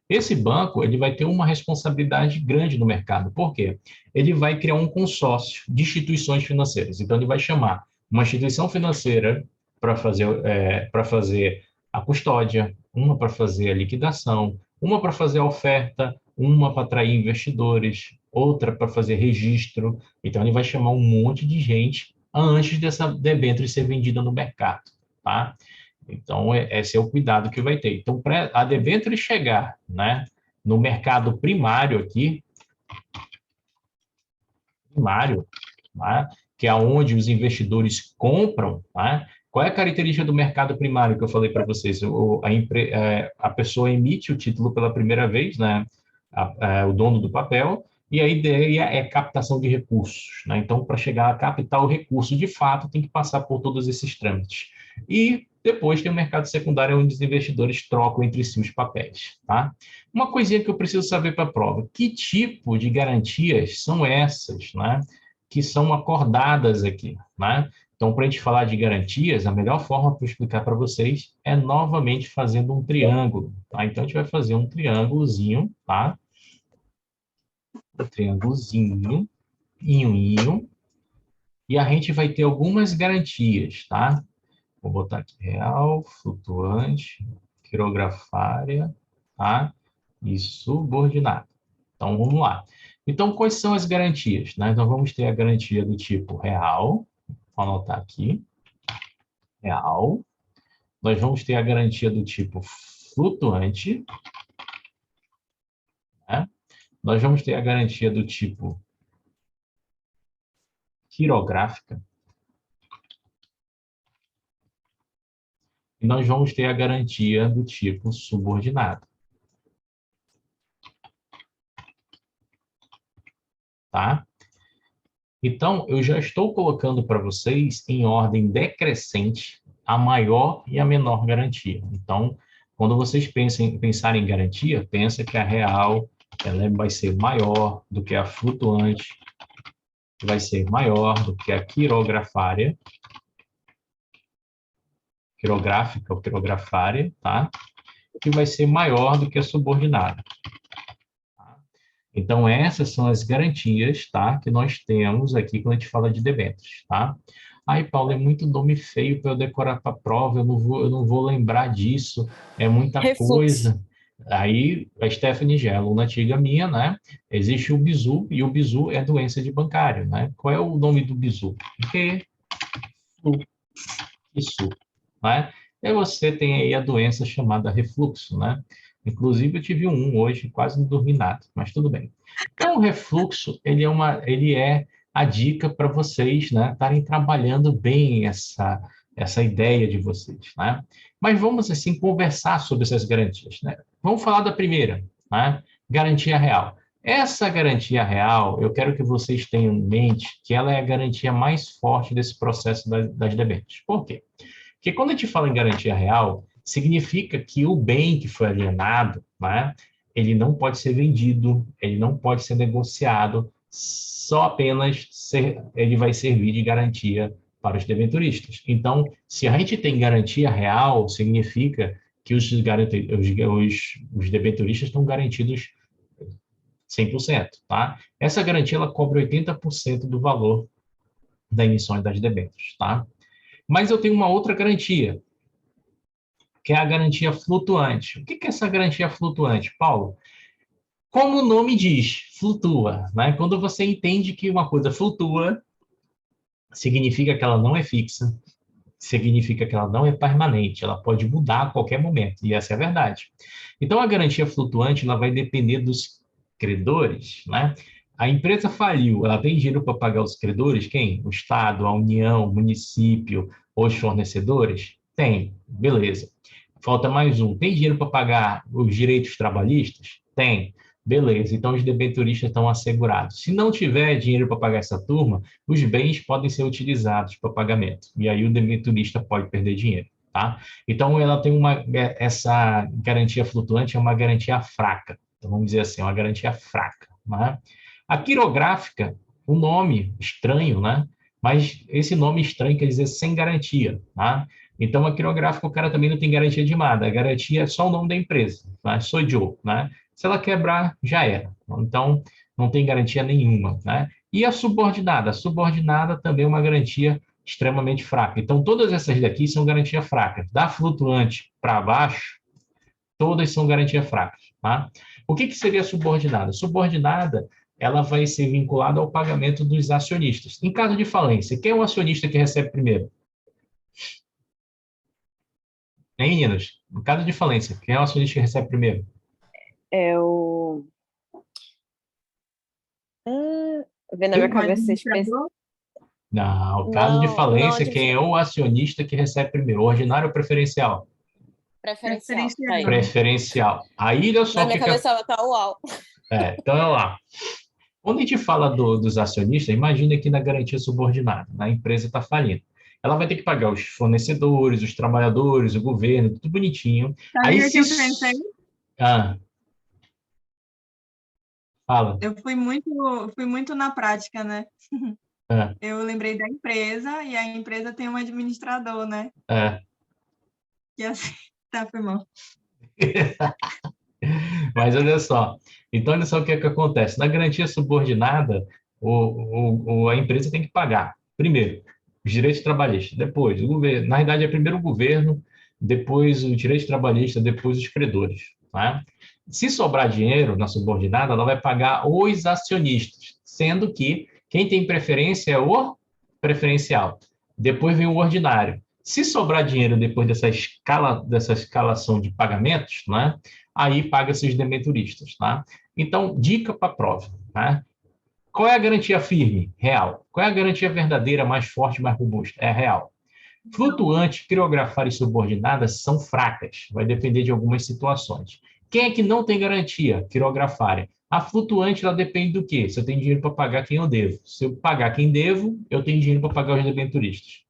Esse banco ele vai ter uma responsabilidade grande no mercado. Por quê? Ele vai criar um consórcio de instituições financeiras. Então, ele vai chamar uma instituição financeira para fazer a custódia, uma para fazer a liquidação, uma para fazer a oferta, uma para atrair investidores, outra para fazer registro. Então, ele vai chamar um monte de gente antes dessa debênture ser vendida no mercado, tá? Então, esse é o cuidado que vai ter. Então, para a debênture chegar, né, no mercado primário aqui, primário, né, que é onde os investidores compram, né, qual é a característica do mercado primário que eu falei para vocês? A pessoa emite o título pela primeira vez, né, o dono do papel, e a ideia é captação de recursos, né? Então, para chegar a captar o recurso de fato, tem que passar por todos esses trâmites. E depois tem o mercado secundário, onde os investidores trocam entre si os papéis, tá? Uma coisinha que eu preciso saber para a prova: que tipo de garantias são essas, né, que são acordadas aqui, né? Então, para a gente falar de garantias, a melhor forma para eu explicar para vocês é novamente fazendo um triângulo, tá? Então, a gente vai fazer um triângulozinho, tá? Um triângulozinho, inho, e a gente vai ter algumas garantias, tá? Vou botar aqui real, flutuante, quirografária, tá? E subordinada. Então, vamos lá. Então, quais são as garantias, né? Então, vamos ter a garantia do tipo real, vou anotar aqui, real. Nós vamos ter a garantia do tipo flutuante, né? Nós vamos ter a garantia do tipo quirográfica, e nós vamos ter a garantia do tipo subordinado, tá? Então, eu já estou colocando para vocês em ordem decrescente a maior e a menor garantia. Então, quando vocês pensarem em garantia, pensa que a real ela vai ser maior do que a flutuante, vai ser maior do que a quirografária, quirográfica ou quirografária, tá? Que vai ser maior do que a subordinada. Tá? Então, essas são as garantias, tá, que nós temos aqui quando a gente fala de debêntures, tá? Ai, Paulo, é muito nome feio para eu decorar para a prova, eu não vou lembrar disso, é muita Refluxo. coisa. Aí, a Stephanie já é aluna antiga minha, né? Existe o bizu, e o bizu é doença de bancário, né? Qual é o nome do bizu? Refluxo, né? E você tem aí a doença chamada refluxo, né? Inclusive, eu tive um hoje, quase não dormi nada, mas tudo bem. Então, o refluxo, ele é a dica para vocês, né, estarem trabalhando bem essa ideia de vocês, né? Mas vamos, assim, conversar sobre essas garantias, né? Vamos falar da primeira, né? Garantia real. Essa garantia real, eu quero que vocês tenham em mente que ela é a garantia mais forte desse processo das debêntures. Por quê? Porque quando a gente fala em garantia real, significa que o bem que foi alienado, né, ele não pode ser vendido, ele não pode ser negociado, só apenas ele vai servir de garantia para os debenturistas. Então, se a gente tem garantia real, significa que os debenturistas estão garantidos 100%, tá? Essa garantia ela cobre 80% do valor da emissão das debêntures, tá? Mas eu tenho uma outra garantia, que é a garantia flutuante. O que é essa garantia flutuante, Paulo? Como o nome diz, flutua, né? Quando você entende que uma coisa flutua, significa que ela não é fixa, significa que ela não é permanente, ela pode mudar a qualquer momento, e essa é a verdade. Então, a garantia flutuante ela vai depender dos credores, né? A empresa faliu, ela tem dinheiro para pagar os credores? Quem? O Estado, a União, o município, os fornecedores? Tem, beleza. Falta mais um. Tem dinheiro para pagar os direitos trabalhistas? Tem. Beleza, então os debenturistas estão assegurados. Se não tiver dinheiro para pagar essa turma, os bens podem ser utilizados para pagamento. E aí o debenturista pode perder dinheiro, tá? Então ela tem essa garantia flutuante é uma garantia fraca. Então vamos dizer assim, uma garantia fraca, né? A quirográfica um nome estranho, né? Mas esse nome estranho quer dizer sem garantia, tá? Então, a quirográfica, o cara também não tem garantia de nada. A garantia é só o nome da empresa, né? Sou Joe, né? Se ela quebrar, já era. Então, não tem garantia nenhuma, né? E a subordinada? A subordinada também é uma garantia extremamente fraca. Então, todas essas daqui são garantia fraca. Da flutuante para baixo, todas são garantia fracas, tá? O que seria subordinada? Subordinada, ela vai ser vinculada ao pagamento dos acionistas. Em caso de falência, quem é o acionista que recebe primeiro? Hein, meninas? Em caso de falência, quem é o acionista que recebe primeiro? É o... vendo na minha cabeça, vocês pensam... Não, caso de falência, quem não, é o acionista que recebe primeiro? Ordinário ou preferencial? preferencial. Tá aí. Preferencial. Aí, olha só Na minha cabeça ela tá uau. Então, olha lá. Quando a gente fala dos acionistas, imagine aqui na garantia subordinada, né? A empresa está falindo. Ela vai ter que pagar os fornecedores, os trabalhadores, o governo, tudo bonitinho. Sabia que eu pensei? Fala. Eu fui muito na prática, né? Eu lembrei da empresa e a empresa tem um administrador, né? E assim, tá, foi mal. Mas olha só. Então, olha só o que é que acontece. Na garantia subordinada, a empresa tem que pagar, primeiro, os direitos trabalhistas, depois o governo. Na verdade, é primeiro o governo, depois o direito trabalhista, depois os credores. Tá? Se sobrar dinheiro na subordinada, ela vai pagar os acionistas, sendo que quem tem preferência é o preferencial. Depois vem o ordinário. Se sobrar dinheiro depois dessa escalação de pagamentos, né, aí paga-se os debenturistas. Tá? Então, dica para a prova. Tá? Qual é a garantia firme? Real. Qual é a garantia verdadeira, mais forte, mais robusta? É real. Flutuante, criografar e subordinadas são fracas. Vai depender de algumas situações. Quem é que não tem garantia? Quirografária. A flutuante, ela depende do quê? Se eu tenho dinheiro para pagar quem eu devo. Se eu pagar quem devo, eu tenho dinheiro para pagar os debenturistas.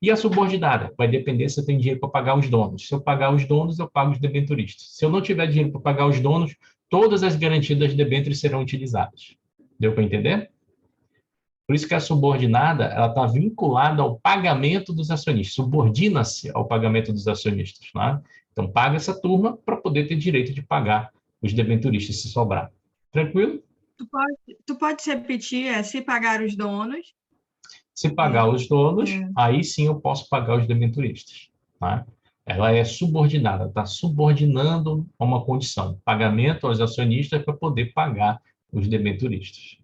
E a subordinada? Vai depender se eu tenho dinheiro para pagar os donos. Se eu pagar os donos, eu pago os debenturistas. Se eu não tiver dinheiro para pagar os donos, todas as garantias das debêntures serão utilizadas. Deu para entender? Por isso que a subordinada ela está vinculada ao pagamento dos acionistas, subordina-se ao pagamento dos acionistas. Né? Então, paga essa turma para poder ter direito de pagar os debenturistas se sobrar. Tranquilo? Tu pode repetir, se pagar os donos? Se pagar os donos, aí sim eu posso pagar os debenturistas. Tá? Ela é subordinada, está subordinando a uma condição, pagamento aos acionistas para poder pagar os debenturistas.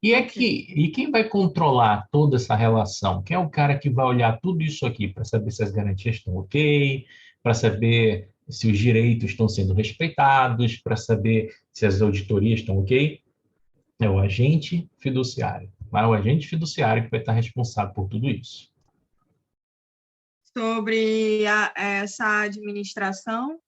E quem vai controlar toda essa relação? Quem é o cara que vai olhar tudo isso aqui para saber se as garantias estão ok, para saber se os direitos estão sendo respeitados, para saber se as auditorias estão ok? É o agente fiduciário. Mas é o agente fiduciário que vai estar responsável por tudo isso. Sobre essa administração?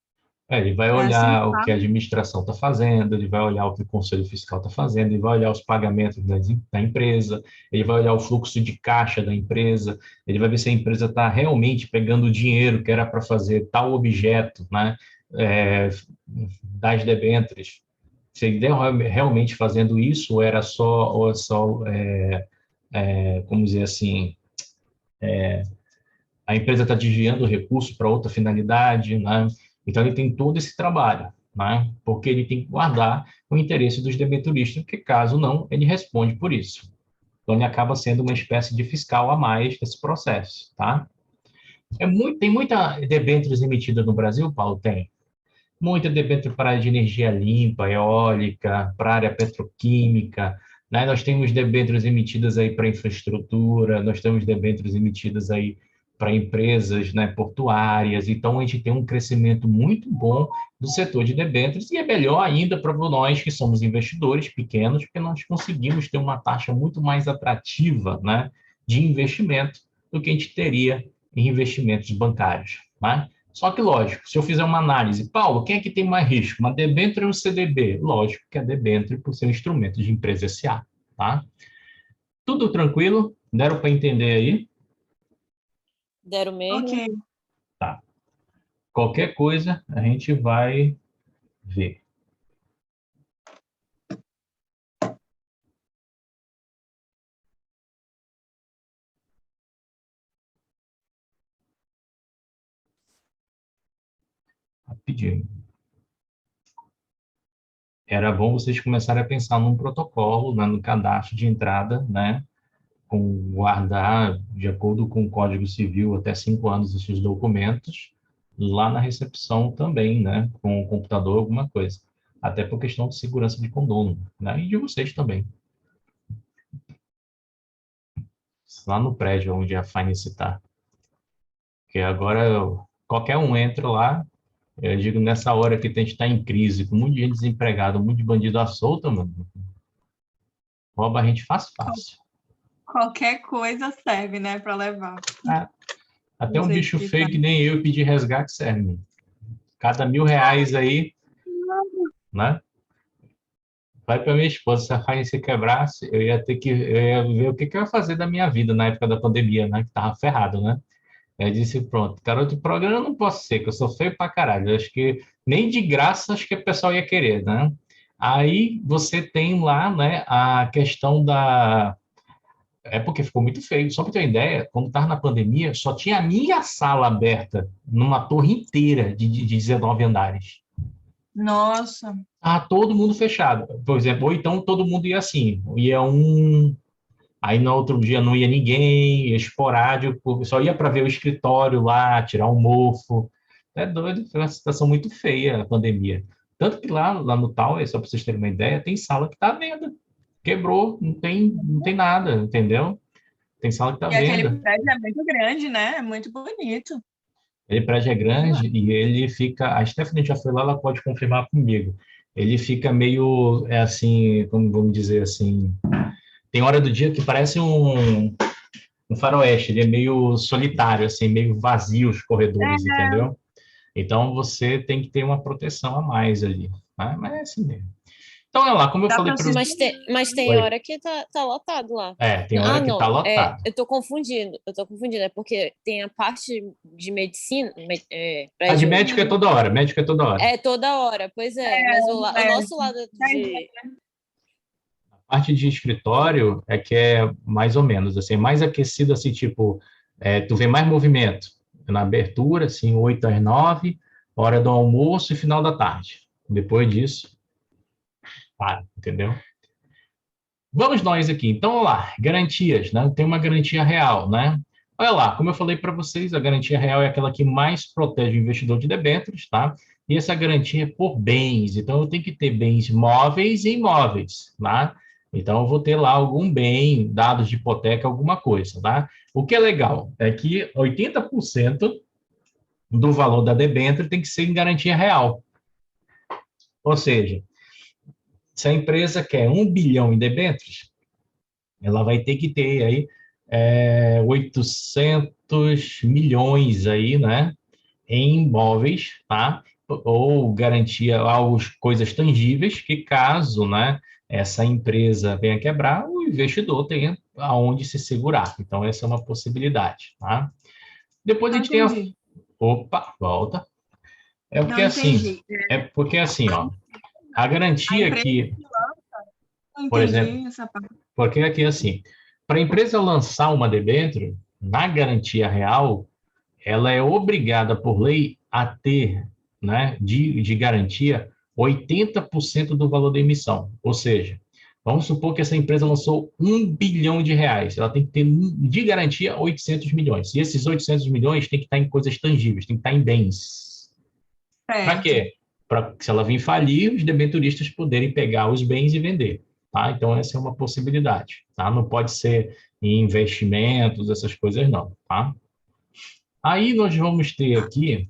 Ele vai olhar o que a administração está fazendo, ele vai olhar o que o Conselho Fiscal está fazendo, ele vai olhar os pagamentos da empresa, ele vai olhar o fluxo de caixa da empresa, ele vai ver se a empresa está realmente pegando o dinheiro que era para fazer tal objeto, né, das debêntures. Se ele realmente fazendo isso, ou era só como dizer assim, a empresa está desviando o recurso para outra finalidade, né? Então, ele tem todo esse trabalho, né? Porque ele tem que guardar o interesse dos debenturistas, porque caso não, ele responde por isso. Então, ele acaba sendo uma espécie de fiscal a mais nesse processo, tá? Tem muita debêntures emitida no Brasil, Paulo? Tem. Muita debênture para a área de energia limpa, eólica, para a área petroquímica, né? Nós temos debêntures emitidas aí para infraestrutura, nós temos debêntures emitidas aí para empresas, né, portuárias. Então, a gente tem um crescimento muito bom do setor de debêntures e é melhor ainda para nós que somos investidores pequenos, porque nós conseguimos ter uma taxa muito mais atrativa, né, de investimento do que a gente teria em investimentos bancários, né? Só que, lógico, se eu fizer uma análise, Paulo, quem é que tem mais risco? Uma debênture ou um CDB? Lógico que é debênture por ser um instrumento de empresa SA, tá? Tudo tranquilo? Deram para entender aí? Deram mesmo. Ok. Tá. Qualquer coisa, a gente vai ver. rapidinho. Era bom vocês começarem a pensar num protocolo, né, no cadastro de entrada, né, com guardar, de acordo com o Código Civil, até 5 anos esses documentos, lá na recepção também, né, com o computador, alguma coisa. Até por questão de segurança de condomínio, né, e de vocês também. Lá no prédio onde a Finance está. Porque agora qualquer um entra lá, eu digo, nessa hora que a gente está em crise, com muito gente desempregado, muito de bandido à solta, mano, rouba a gente fácil. Qualquer coisa serve, né, para levar. Até um bicho feio que nem eu pedir resgate serve. Cada R$1.000 aí, né? Vai para minha esposa, se a Finance quebrasse, eu ia ver o que eu ia fazer da minha vida na época da pandemia, né? Que tava ferrado, né? Eu disse, pronto, garoto de programa eu não posso ser, que eu sou feio pra caralho. Eu acho que nem de graça acho que o pessoal ia querer, né? Aí você tem lá, né, a questão da... É porque ficou muito feio. Só para ter uma ideia, quando estava na pandemia, só tinha a minha sala aberta numa torre inteira de 19 andares. Nossa. Todo mundo fechado. Por exemplo, ou então todo mundo ia assim, ia um... Aí no outro dia não ia ninguém, esporádico, só ia para ver o escritório lá, tirar um mofo. É doido, foi uma situação muito feia a pandemia. Tanto que lá no Tower, só para vocês terem uma ideia, tem sala que está à venda. Quebrou, não tem nada, entendeu? Tem sala que está à venda. E aquele prédio é muito grande, né? É muito bonito. Aquele prédio é grande e ele fica... A Stephanie já foi lá, ela pode confirmar comigo. Ele fica meio, assim, como vamos dizer assim... Tem hora do dia que parece um faroeste, ele é meio solitário, assim, meio vazio os corredores, entendeu? Então, você tem que ter uma proteção a mais ali, né? Mas é assim mesmo. Então, olha lá, como eu falei para você... Mas tem hora que tá lotado lá. Tem hora que tá lotado. Eu tô confundindo, é porque tem a parte de medicina... A de médico é toda hora, médico é toda hora. É toda hora, pois mas o nosso lado de... A parte de escritório é que é mais ou menos, assim, mais aquecido, assim, tipo, tu vê mais movimento na abertura, assim, 8 às 9, hora do almoço e final da tarde. Depois disso, para, entendeu? Vamos nós aqui. Então, olha lá, garantias, né? Tem uma garantia real, né? Olha lá, como eu falei para vocês, a garantia real é aquela que mais protege o investidor de debêntures, tá? E essa garantia é por bens. Então, eu tenho que ter bens móveis e imóveis, tá? Então, eu vou ter lá algum bem, dados de hipoteca, alguma coisa, tá? O que é legal é que 80% do valor da debênture tem que ser em garantia real. Ou seja, se a empresa quer 1 bilhão em debêntures, ela vai ter que ter aí 800 milhões aí, né, em imóveis, tá? Ou garantia coisas tangíveis que caso, né, essa empresa venha quebrar, o investidor tenha aonde se segurar. Então, essa é uma possibilidade, tá? Depois a gente tem a... Opa, volta. É porque assim, ó, a garantia aqui... Por exemplo, porque aqui assim, para a empresa lançar uma debênture, na garantia real, ela é obrigada por lei a ter, né, de garantia 80% do valor da emissão. Ou seja, vamos supor que essa empresa lançou 1 bilhão de reais. Ela tem que ter de garantia 800 milhões. E esses 800 milhões tem que estar em coisas tangíveis, tem que estar em bens. Para quê? Para se ela vir falir, os debenturistas poderem pegar os bens e vender. Tá? Então, essa é uma possibilidade. Tá? Não pode ser em investimentos, essas coisas não. Tá? Aí nós vamos ter aqui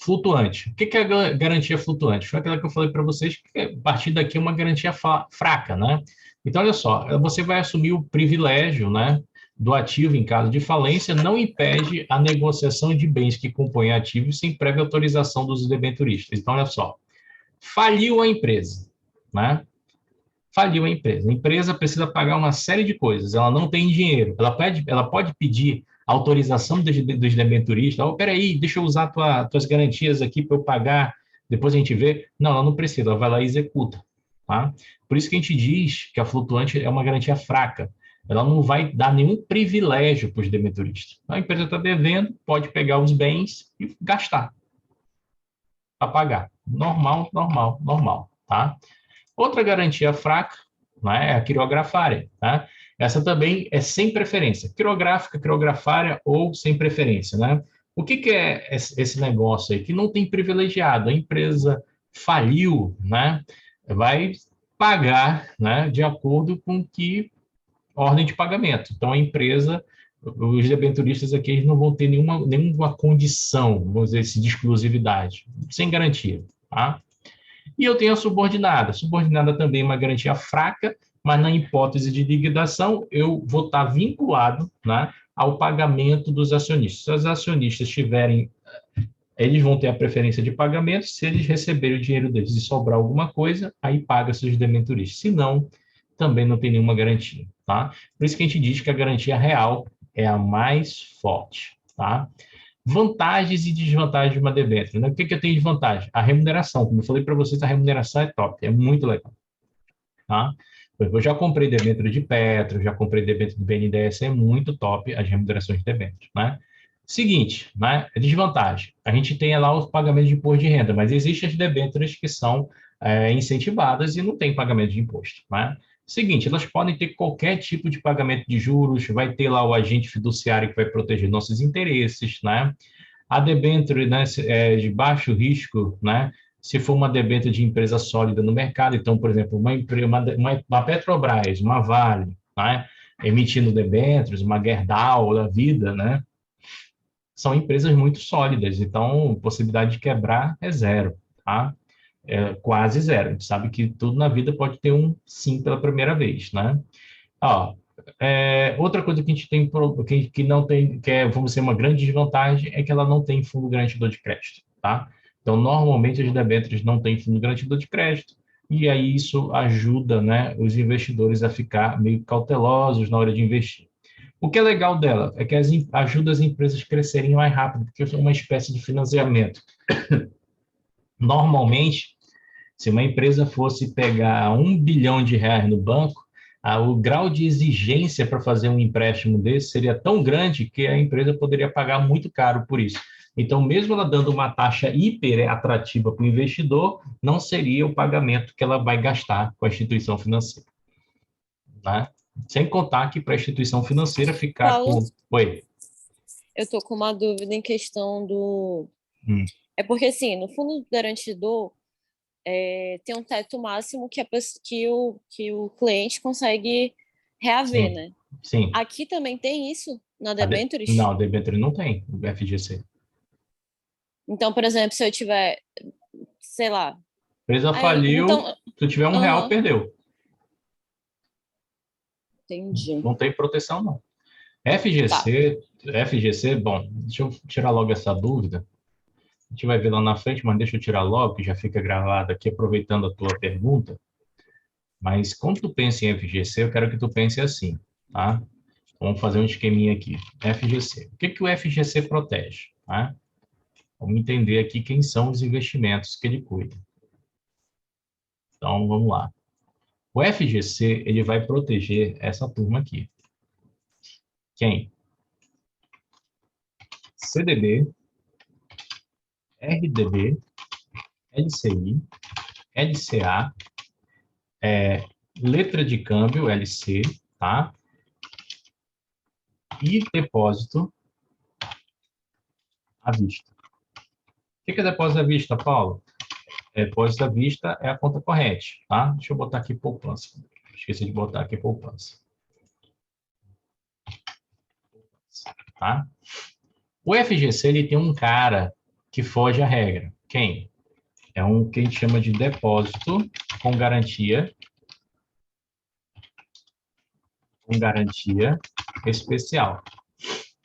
flutuante. O que é a garantia flutuante? Foi aquela que eu falei para vocês, que a partir daqui é uma garantia fraca, né? Então, olha só, você vai assumir o privilégio, né, do ativo em caso de falência, não impede a negociação de bens que compõem ativos sem prévia autorização dos debenturistas. Então, olha só, faliu a empresa, né? Faliu a empresa. A empresa precisa pagar uma série de coisas, ela não tem dinheiro, ela pode pedir autorização dos debenturistas, peraí, deixa eu usar tuas garantias aqui para eu pagar, depois a gente vê. Não, ela não precisa, ela vai lá e executa. Tá? Por isso que a gente diz que a flutuante é uma garantia fraca, ela não vai dar nenhum privilégio para os debenturistas. A empresa está devendo, pode pegar os bens e gastar. para pagar. Normal, normal, normal, tá? Outra garantia fraca, né, é a quirografária, tá? Essa também é sem preferência, quirográfica, quirografária ou sem preferência, né? O que é esse negócio aí? Que não tem privilegiado, a empresa faliu, né? Vai pagar, né, de acordo com que ordem de pagamento. Então, a empresa, os debenturistas aqui, eles não vão ter nenhuma condição, vamos dizer assim, de exclusividade, sem garantia, tá? E eu tenho a subordinada. Subordinada também é uma garantia fraca, mas na hipótese de liquidação, eu vou estar vinculado, né, ao pagamento dos acionistas. Se os acionistas tiverem, eles vão ter a preferência de pagamento, se eles receberem o dinheiro deles e sobrar alguma coisa, aí paga-se os debenturistas. Se não, também não tem nenhuma garantia, tá? Por isso que a gente diz que a garantia real é a mais forte, tá? Vantagens e desvantagens de uma debênture, né? O que eu tenho de vantagem? A remuneração. Como eu falei para vocês, a remuneração é top, é muito legal, tá? Eu já comprei debênture de Petro, já comprei debênture do BNDES, é muito top as remunerações de debênture, né? Seguinte, né? Desvantagem. A gente tem lá os pagamentos de imposto de renda, mas existem as debêntures que são incentivadas e não tem pagamento de imposto, né? Seguinte, elas podem ter qualquer tipo de pagamento de juros, vai ter lá o agente fiduciário que vai proteger nossos interesses, né? A debênture, né, de baixo risco, né? Se for uma debênture de empresa sólida no mercado, então, por exemplo, uma Petrobras, uma Vale, né? Emitindo debêntures, uma Gerdau da vida, né? São empresas muito sólidas, então possibilidade de quebrar é zero, tá? É quase zero. A gente sabe que tudo na vida pode ter um sim pela primeira vez, né? Ó, outra coisa que a gente tem que não tem, que é, vamos dizer, uma grande desvantagem, é que ela não tem fundo garantidor de crédito, tá? Então, normalmente as debêntures não têm fundo garantidor de crédito, e aí isso ajuda, né, os investidores a ficar meio cautelosos na hora de investir. O que é legal dela é que ajuda as empresas a crescerem mais rápido, porque é uma espécie de financiamento. Normalmente, se uma empresa fosse pegar R$ 1 bilhão no banco, o grau de exigência para fazer um empréstimo desse seria tão grande que a empresa poderia pagar muito caro por isso. Então, mesmo ela dando uma taxa hiper atrativa para o investidor, não seria o pagamento que ela vai gastar com a instituição financeira, né? Sem contar que para a instituição financeira ficar Paulo, com... Oi. Eu estou com uma dúvida em questão do... É porque, assim, no fundo garantidor, tem um teto máximo que o cliente consegue reaver, Sim. né? Sim. Aqui também tem isso na debêntures? Não, a debênture não tem, o FGC. Então, por exemplo, se eu tiver, sei lá... A empresa faliu, então... se tu tiver R$ 1, perdeu. Entendi. Não tem proteção, não. FGC, bom, deixa eu tirar logo essa dúvida. A gente vai ver lá na frente, mas deixa eu tirar logo, que já fica gravado aqui, aproveitando a tua pergunta. Mas quando tu pensa em FGC, eu quero que tu pense assim, tá? Vamos fazer um esqueminha aqui. FGC. O que o FGC protege? Tá? Vamos entender aqui quem são os investimentos que ele cuida. Então, vamos lá. O FGC, ele vai proteger essa turma aqui. Quem? CDB, RDB, LCI, LCA, letra de câmbio, LC, tá? E depósito à vista. O que é depósito à vista, Paulo? Depósito à vista é a conta corrente, tá? Deixa eu botar aqui poupança. Esqueci de botar aqui poupança. Tá? O FGC, ele tem um cara que foge à regra. Quem? É um que a gente chama de depósito com garantia especial.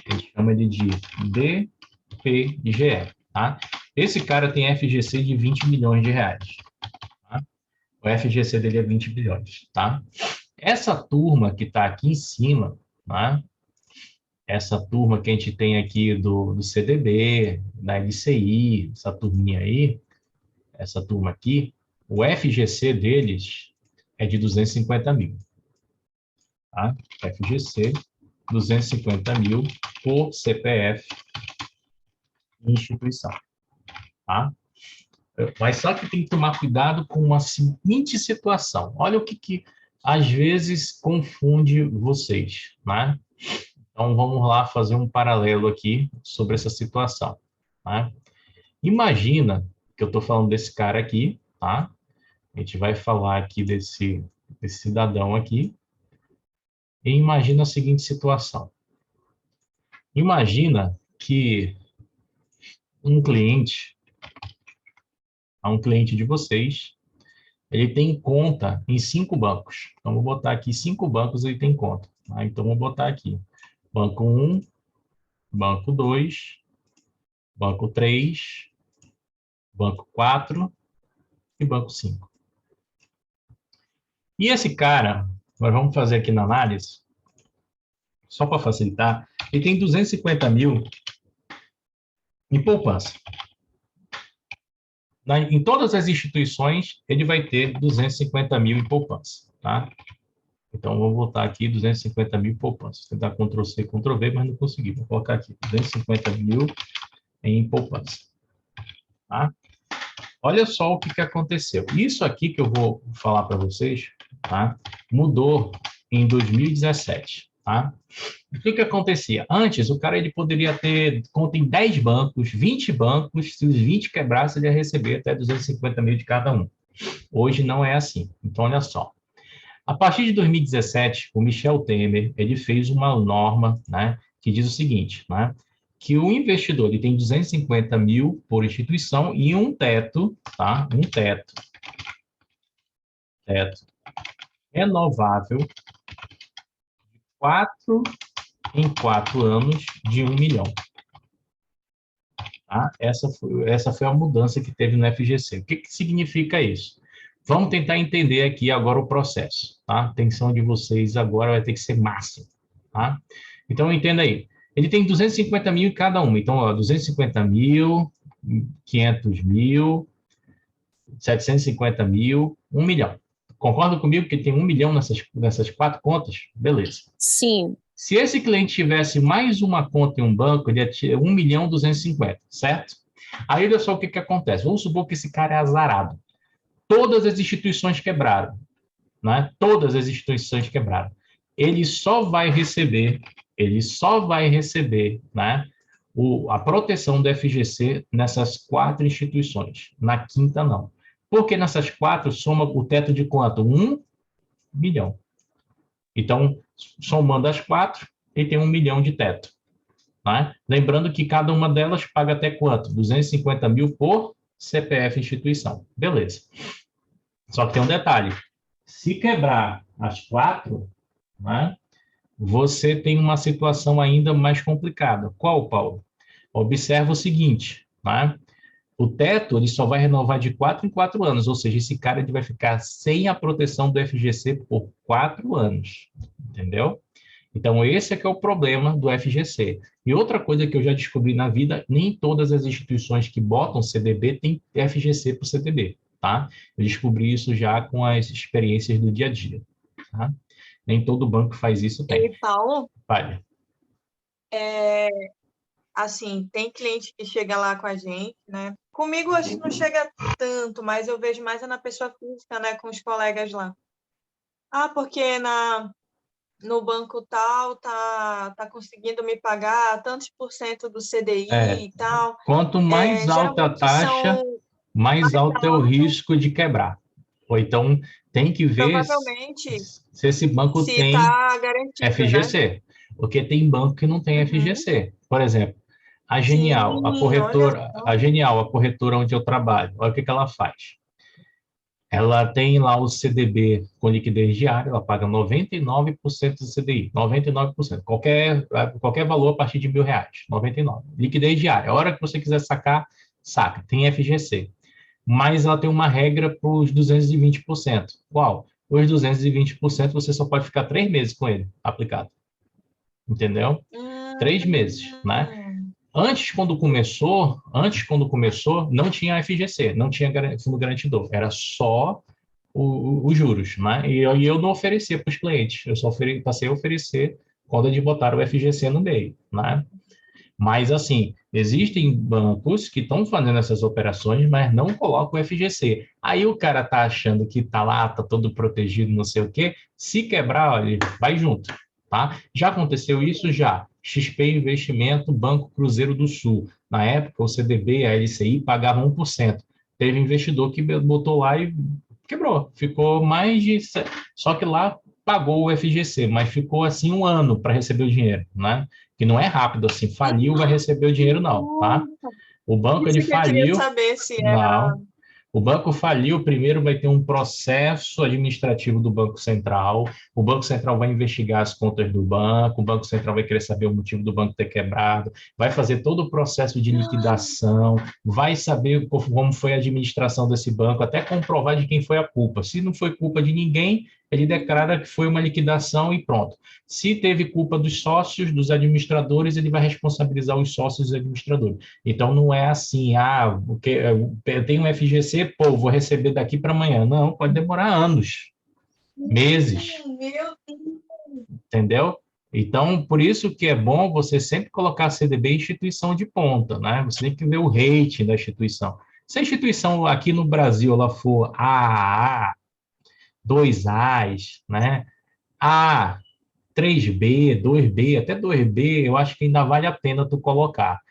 A gente chama ele de DPGE, tá? Esse cara tem FGC de R$ 20 milhões. Tá? O FGC dele é 20 bilhões, tá? Essa turma que está aqui em cima, tá? Essa turma que a gente tem aqui do CDB, da LCI, essa turminha aí, essa turma aqui, o FGC deles é de 250 mil. Tá? FGC, 250 mil por CPF e instituição. Tá? Mas só que tem que tomar cuidado com uma seguinte situação. Olha o que às vezes confunde vocês, né? Então, vamos lá fazer um paralelo aqui sobre essa situação, tá? Imagina que eu estou falando desse cara aqui, tá? A gente vai falar aqui desse cidadão aqui. E imagina a seguinte situação. Imagina que um cliente de vocês, ele tem conta em 5 bancos. Então, vou botar aqui 5 bancos ele tem conta. Tá? Então, vou botar aqui banco 1, banco 2, banco 3, banco 4 e banco 5. E esse cara, nós vamos fazer aqui na análise, só para facilitar, ele tem 250 mil em poupança. Em todas as instituições, ele vai ter 250 mil em poupança, tá? Então, vou botar aqui 250 mil em poupança. Vou tentar Ctrl+C, Ctrl+V, mas não consegui. Vou colocar aqui 250 mil em poupança, tá? Olha só o que aconteceu. Isso aqui que eu vou falar para vocês, tá? Mudou em 2017, tá? O que acontecia? Antes, o cara ele poderia ter conta em 10 bancos, 20 bancos, se os 20 quebrassem, ele ia receber até 250 mil de cada um. Hoje não é assim. Então, olha só. A partir de 2017, o Michel Temer ele fez uma norma, né, que diz o seguinte, né, que o investidor ele tem 250 mil por instituição e um teto, tá? Um teto renovável de 4 em 4 anos de 1 milhão. Tá? Essa foi a mudança que teve no FGC. O que significa isso? Vamos tentar entender aqui agora o processo. Tá? A atenção de vocês agora vai ter que ser máxima. Tá? Então, entenda aí. Ele tem 250 mil em cada uma. Então, ó, 250 mil, 500 mil, 750 mil, 1 milhão. Concorda comigo que ele tem 1 milhão nessas 4 contas? Beleza. Sim. Se esse cliente tivesse mais uma conta em um banco, ele ia ter 1.250.000, certo? Aí, olha só o que acontece. Vamos supor que esse cara é azarado. Todas as instituições quebraram, né? Todas as instituições quebraram. Ele só vai receber, né, a proteção do FGC nessas 4 instituições. Na quinta, não. Porque nessas 4 soma o teto de quanto? 1 milhão. Então, somando as 4, ele tem 1 milhão de teto. Né? Lembrando que cada uma delas paga até quanto? 250 mil por CPF instituição. Beleza. Só que tem um detalhe. Se quebrar as 4, né, você tem uma situação ainda mais complicada. Qual, Paulo? Observa o seguinte, né? O teto ele só vai renovar de 4 em 4 anos, ou seja, esse cara ele vai ficar sem a proteção do FGC por 4 anos, entendeu? Então, esse é que é o problema do FGC. E outra coisa que eu já descobri na vida, nem todas as instituições que botam CDB têm FGC para o CDB, tá? Eu descobri isso já com as experiências do dia a dia, tá? Nem todo banco faz isso, tem. E, Paulo? Vale. Assim, tem cliente que chega lá com a gente, né? Comigo, acho que não chega tanto, mas eu vejo mais na pessoa física, né? Com os colegas lá. Ah, porque no banco tal tá conseguindo me pagar tantos % do CDI e tal. Quanto mais alta a taxa, mais alto é o risco de quebrar. Ou então, tem que ver se esse banco tem tá FGC. Né? Porque tem banco que não tem FGC. Por exemplo, a Genial, sim, a corretora onde eu trabalho, olha o que ela faz. Ela tem lá o CDB com liquidez diária, ela paga 99% do CDI, 99%, qualquer valor a partir de R$1.000, 99%. Liquidez diária, a hora que você quiser sacar, saca, tem FGC. Mas ela tem uma regra para os 220%. Qual? Os 220% você só pode ficar 3 meses com ele aplicado. Entendeu? 3 meses, né? Antes, quando começou, não tinha FGC, não tinha fundo garantidor, era só os juros, né? E eu não oferecia para os clientes, eu só passei a oferecer quando eles botaram o FGC no meio, né? Mas, assim, existem bancos que estão fazendo essas operações, mas não colocam o FGC. Aí o cara tá achando que tá lá, tá todo protegido, não sei o quê. Se quebrar, olha, vai junto, tá? Já aconteceu isso? Já. XP Investimento, Banco Cruzeiro do Sul. Na época, o CDB e a LCI pagavam 1%. Teve investidor que botou lá e quebrou. Ficou mais de... Só que lá pagou o FGC, mas ficou assim um ano para receber o dinheiro, né? Que não é rápido assim, faliu, vai receber o dinheiro não, tá? O banco ele Isso que eu queria faliu, saber se era. não. O banco faliu, primeiro vai ter um processo administrativo do Banco Central. O Banco Central vai investigar as contas do banco, o Banco Central vai querer saber o motivo do banco ter quebrado, vai fazer todo o processo de liquidação, vai saber como foi a administração desse banco, até comprovar de quem foi a culpa. Se não foi culpa de ninguém, ele declara que foi uma liquidação e pronto. Se teve culpa dos sócios, dos administradores, ele vai responsabilizar os sócios e os administradores. Então, não é assim, porque eu tenho um FGC, pô, vou receber daqui para amanhã. Não, pode demorar anos, meses, Meu Deus. entendeu? Então, por isso que é bom você sempre colocar a CDB em instituição de ponta, né? Você tem que ver o rating da instituição. Se a instituição aqui no Brasil ela for AAA, 2As, né? A, 3B, 2B, até 2B, eu acho que ainda vale a pena tu colocar.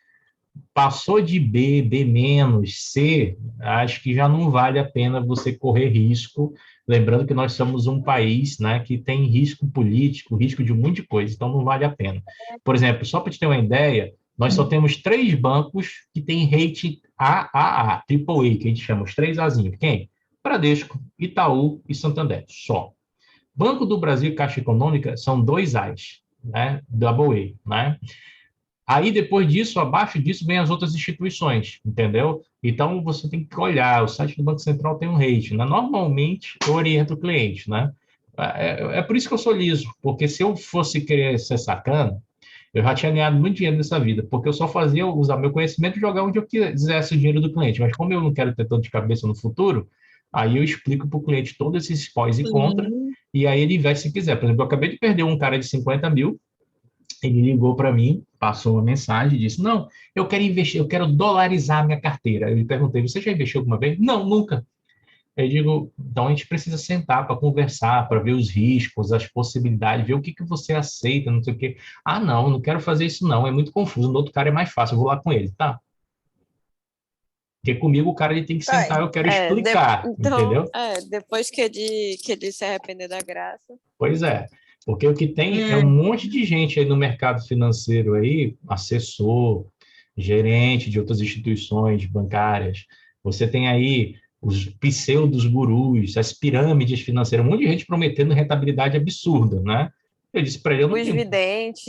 Passou de B, B menos, C, acho que já não vale a pena você correr risco. Lembrando que nós somos um país, né, que tem risco político, risco de um monte de coisa, então não vale a pena. Por exemplo, só para te ter uma ideia, nós só temos 3 bancos que têm rating AAA, AAA, que a gente chama os 3Azinhos. Quem? Bradesco, Itaú e Santander, só. Banco do Brasil e Caixa Econômica são 2As, né, double A, né? Aí, depois disso, abaixo disso, vem as outras instituições, entendeu? Então, você tem que olhar, o site do Banco Central tem um rating, né? Normalmente, eu oriento o cliente, né? É por isso que eu sou liso, porque se eu fosse querer ser sacana, eu já tinha ganhado muito dinheiro nessa vida, porque eu só fazia usar meu conhecimento e jogar onde eu quisesse o dinheiro do cliente. Mas como eu não quero ter dor de cabeça no futuro, aí eu explico para o cliente todos esses pós e contras, Sim. e aí ele investe se quiser. Por exemplo, eu acabei de perder um cara de 50 mil, ele ligou para mim, passou uma mensagem, disse: Não, eu quero investir, eu quero dolarizar a minha carteira. Eu lhe perguntei: Você já investiu alguma vez? Não, nunca. Eu digo: Então a gente precisa sentar para conversar, para ver os riscos, as possibilidades, ver o que você aceita, não sei o quê. Ah, não, não quero fazer isso, não, é muito confuso. No outro cara é mais fácil, eu vou lá com ele, tá? Porque comigo o cara ele tem que Tá. sentar, eu quero explicar, Então, entendeu? depois que ele se arrepender da graça. Pois é, porque o que tem é um monte de gente aí no mercado financeiro aí, assessor, gerente de outras instituições bancárias. Você tem aí os pseudos gurus, as pirâmides financeiras, um monte de gente prometendo rentabilidade absurda, né? Eu disse para ele, eu não Os tenho. videntes.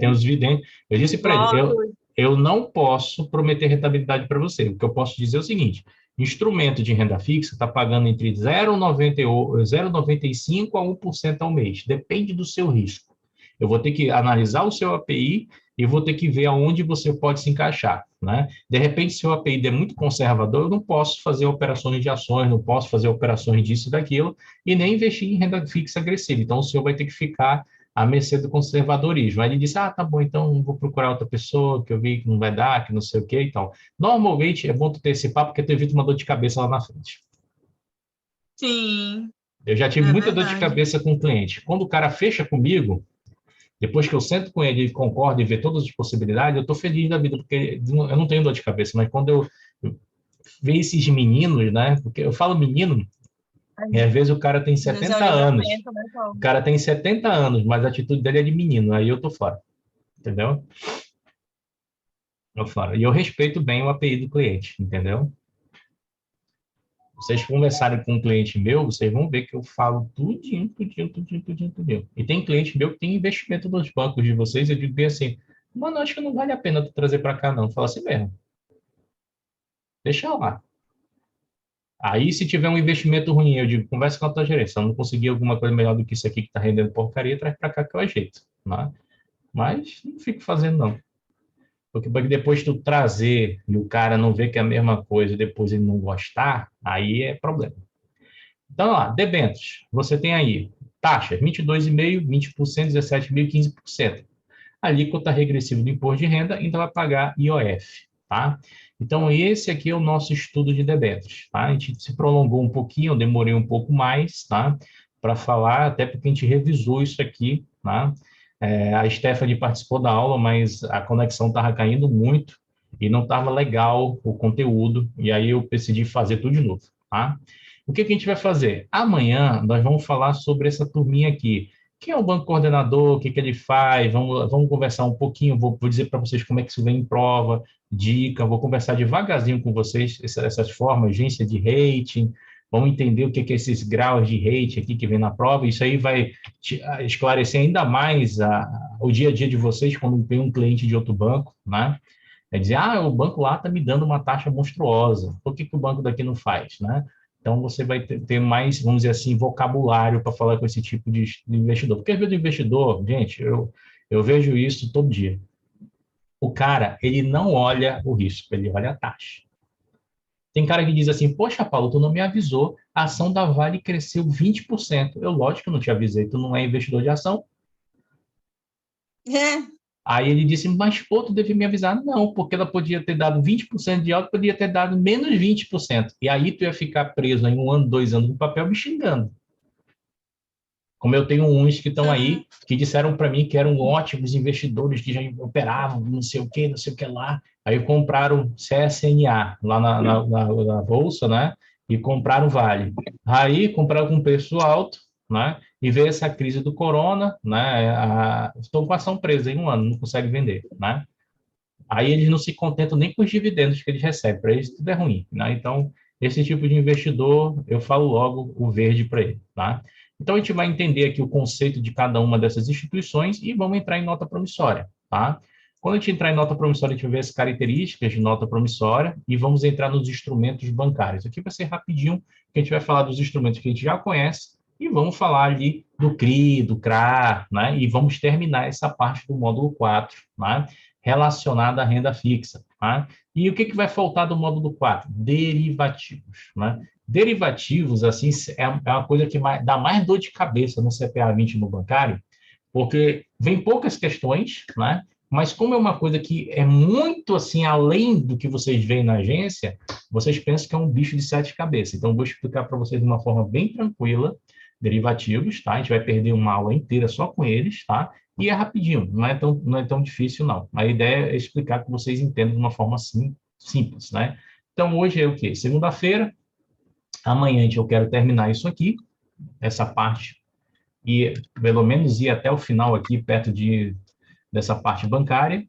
Tem os videntes. Eu disse para ele, Blocos. eu não posso prometer rentabilidade para você. O que eu posso dizer é o seguinte: instrumento de renda fixa está pagando entre 0,95% a 1% ao mês. Depende do seu risco. Eu vou ter que analisar o seu API e vou ter que ver aonde você pode se encaixar, né? De repente, se o API é muito conservador, eu não posso fazer operações de ações, não posso fazer operações disso e daquilo, e nem investir em renda fixa agressiva. Então, o senhor vai ter que ficar à mercê do conservadorismo. Aí ele disse: tá bom, então vou procurar outra pessoa, que eu vi que não vai dar, que não sei o quê e tal. Normalmente, é bom tu ter esse papo, porque tu evita uma dor de cabeça lá na frente. Sim, Eu já tive é muita dor de verdade. cabeça com o cliente. Quando o cara fecha comigo, depois que eu sento com ele e concordo e vê todas as possibilidades, eu estou feliz da vida, porque eu não tenho dor de cabeça, mas quando eu vejo esses meninos, né? Porque eu falo menino, e às vezes o cara tem Às vezes é o 70 anos, livramento, né, o Paulo? cara tem 70 anos, mas a atitude dele é de menino, aí eu tô fora, entendeu? Eu falo. E eu respeito bem o API do cliente, entendeu? Vocês conversarem com um cliente meu, vocês vão ver que eu falo tudinho, tudinho, tudinho, tudinho, tudinho. E tem cliente meu que tem investimento nos bancos de vocês, eu digo bem assim: Mano, acho que não vale a pena tu trazer para cá, não. Fala assim mesmo. Deixa lá. Aí, se tiver um investimento ruim, eu digo: Conversa com a tua gerência. Se eu não conseguir alguma coisa melhor do que isso aqui que tá rendendo porcaria, traz para cá que eu ajeito, né? Mas não fico fazendo, não. Porque depois tu trazer e o cara não ver que é a mesma coisa, depois ele não gostar, aí é problema. Então, lá, debêntures. Você tem aí taxas: 22,5%, 20%, 17,5%, 15%. a alíquota regressiva do imposto de renda ainda vai pagar IOF, tá? Então, esse aqui é o nosso estudo de debêntures, tá? A gente se prolongou um pouquinho, eu demorei um pouco mais, tá? Para falar, até porque a gente revisou isso aqui, tá? A Stephanie participou da aula, mas a conexão estava caindo muito e não estava legal o conteúdo, e aí eu decidi fazer tudo de novo, tá? O que que a gente vai fazer? Amanhã nós vamos falar sobre essa turminha aqui. Quem é o banco coordenador, o que que ele faz? Vamos conversar um pouquinho, vou dizer para vocês como é que isso vem em prova, dica, vou conversar devagarzinho com vocês, essas formas, agência de rating, vamos entender o que que é esses graus de rating aqui que vem na prova, isso aí vai esclarecer ainda mais o dia a dia de vocês quando tem um cliente de outro banco, né? É dizer, o banco lá está me dando uma taxa monstruosa, por que que o banco daqui não faz, né? Então, você vai ter mais, vamos dizer assim, vocabulário para falar com esse tipo de investidor. Porque às vezes o investidor, gente, eu vejo isso todo dia. O cara, ele não olha o risco, ele olha a taxa. Tem cara que diz assim, poxa, Paulo, tu não me avisou, a ação da Vale cresceu 20%. Eu, lógico que não te avisei, tu não é investidor de ação. Aí ele disse, mas pô, tu devia me avisar. Não, porque ela podia ter dado 20% de alta, podia ter dado menos 20%. E aí tu ia ficar preso em 1 ano, 2 anos no papel me xingando. Como eu tenho uns que estão aí, que disseram para mim que eram ótimos investidores, que já operavam, não sei o que lá. Aí compraram CSNA lá na Bolsa, né? E compraram Vale. Aí compraram com preço alto, né? E veio essa crise do corona, né? Estão com a ação presa em 1 ano, não conseguem vender, né? Aí eles não se contentam nem com os dividendos que eles recebem, para eles tudo é ruim, né? Então, esse tipo de investidor, eu falo logo o verde para ele, tá? Então, a gente vai entender aqui o conceito de cada uma dessas instituições e vamos entrar em nota promissória, tá? Quando a gente entrar em nota promissória, a gente vai ver as características de nota promissória e vamos entrar nos instrumentos bancários. Aqui vai ser rapidinho, que a gente vai falar dos instrumentos que a gente já conhece e vamos falar ali do CRI, do CRA, né? E vamos terminar essa parte do módulo 4, né? Relacionada à renda fixa, tá? E o que vai faltar do módulo 4? Derivativos, né? Derivativos, assim, é uma coisa que dá mais dor de cabeça no CPA 20 no bancário, porque vem poucas questões, né? Mas como é uma coisa que é muito, assim, além do que vocês veem na agência, vocês pensam que é um bicho de 7 cabeças. Então, eu vou explicar para vocês de uma forma bem tranquila, derivativos, tá? A gente vai perder uma aula inteira só com eles, tá? E é rapidinho, não é tão difícil, não. A ideia é explicar que vocês entendam de uma forma assim, simples, né? Então, hoje é o quê? Segunda-feira. Amanhã eu quero terminar isso aqui, essa parte, e pelo menos ir até o final aqui, perto dessa parte bancária.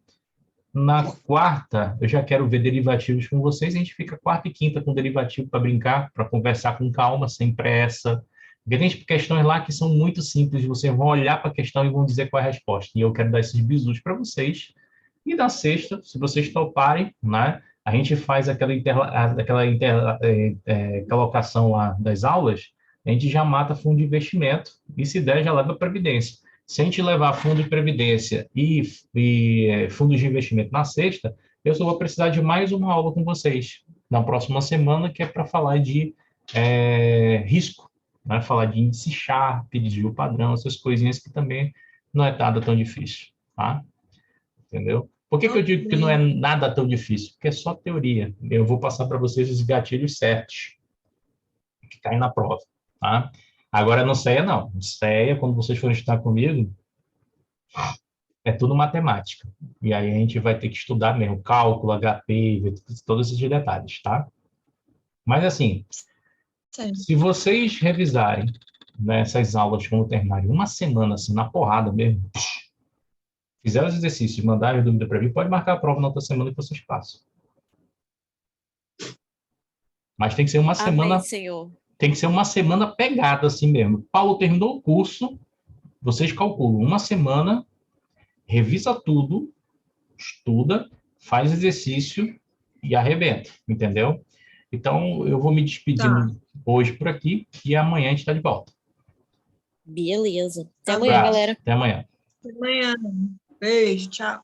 Na quarta, eu já quero ver derivativos com vocês. A gente fica quarta e quinta com derivativo para brincar, para conversar com calma, sem pressa. Porque tem questões lá que são muito simples. Vocês vão olhar para a questão e vão dizer qual é a resposta. E eu quero dar esses bisus para vocês. E na sexta, se vocês toparem, né, a gente faz aquela colocação lá das aulas, a gente já mata fundo de investimento e, se der, já leva previdência. Se a gente levar fundo de previdência e fundos de investimento na sexta, eu só vou precisar de mais uma aula com vocês na próxima semana, que é para falar de risco, né? Falar de índice Sharpe, de desvio padrão, essas coisinhas que também não é nada tão difícil, tá? Entendeu? Por que eu digo que não é nada tão difícil? Porque é só teoria. Eu vou passar para vocês os gatilhos certos que caem na prova, tá? Agora, no CEA, não. No CEA, quando vocês forem estudar comigo, é tudo matemática. E aí a gente vai ter que estudar mesmo cálculo, HP, ver todos esses detalhes, tá? Mas, assim, se vocês revisarem nessas aulas quando terminarem uma semana, assim, na porrada mesmo, fizeram os exercícios, mandaram dúvida para mim, pode marcar a prova na outra semana que vocês passam. Mas tem que ser uma semana... Amém, Senhor. Tem que ser uma semana pegada assim mesmo. Paulo terminou o curso, vocês calculam uma semana, revisa tudo, estuda, faz exercício e arrebenta, entendeu? Então, eu vou me despedindo hoje por aqui e amanhã a gente está de volta. Beleza. Até amanhã, galera. Até amanhã. Até amanhã. Beijo, tchau.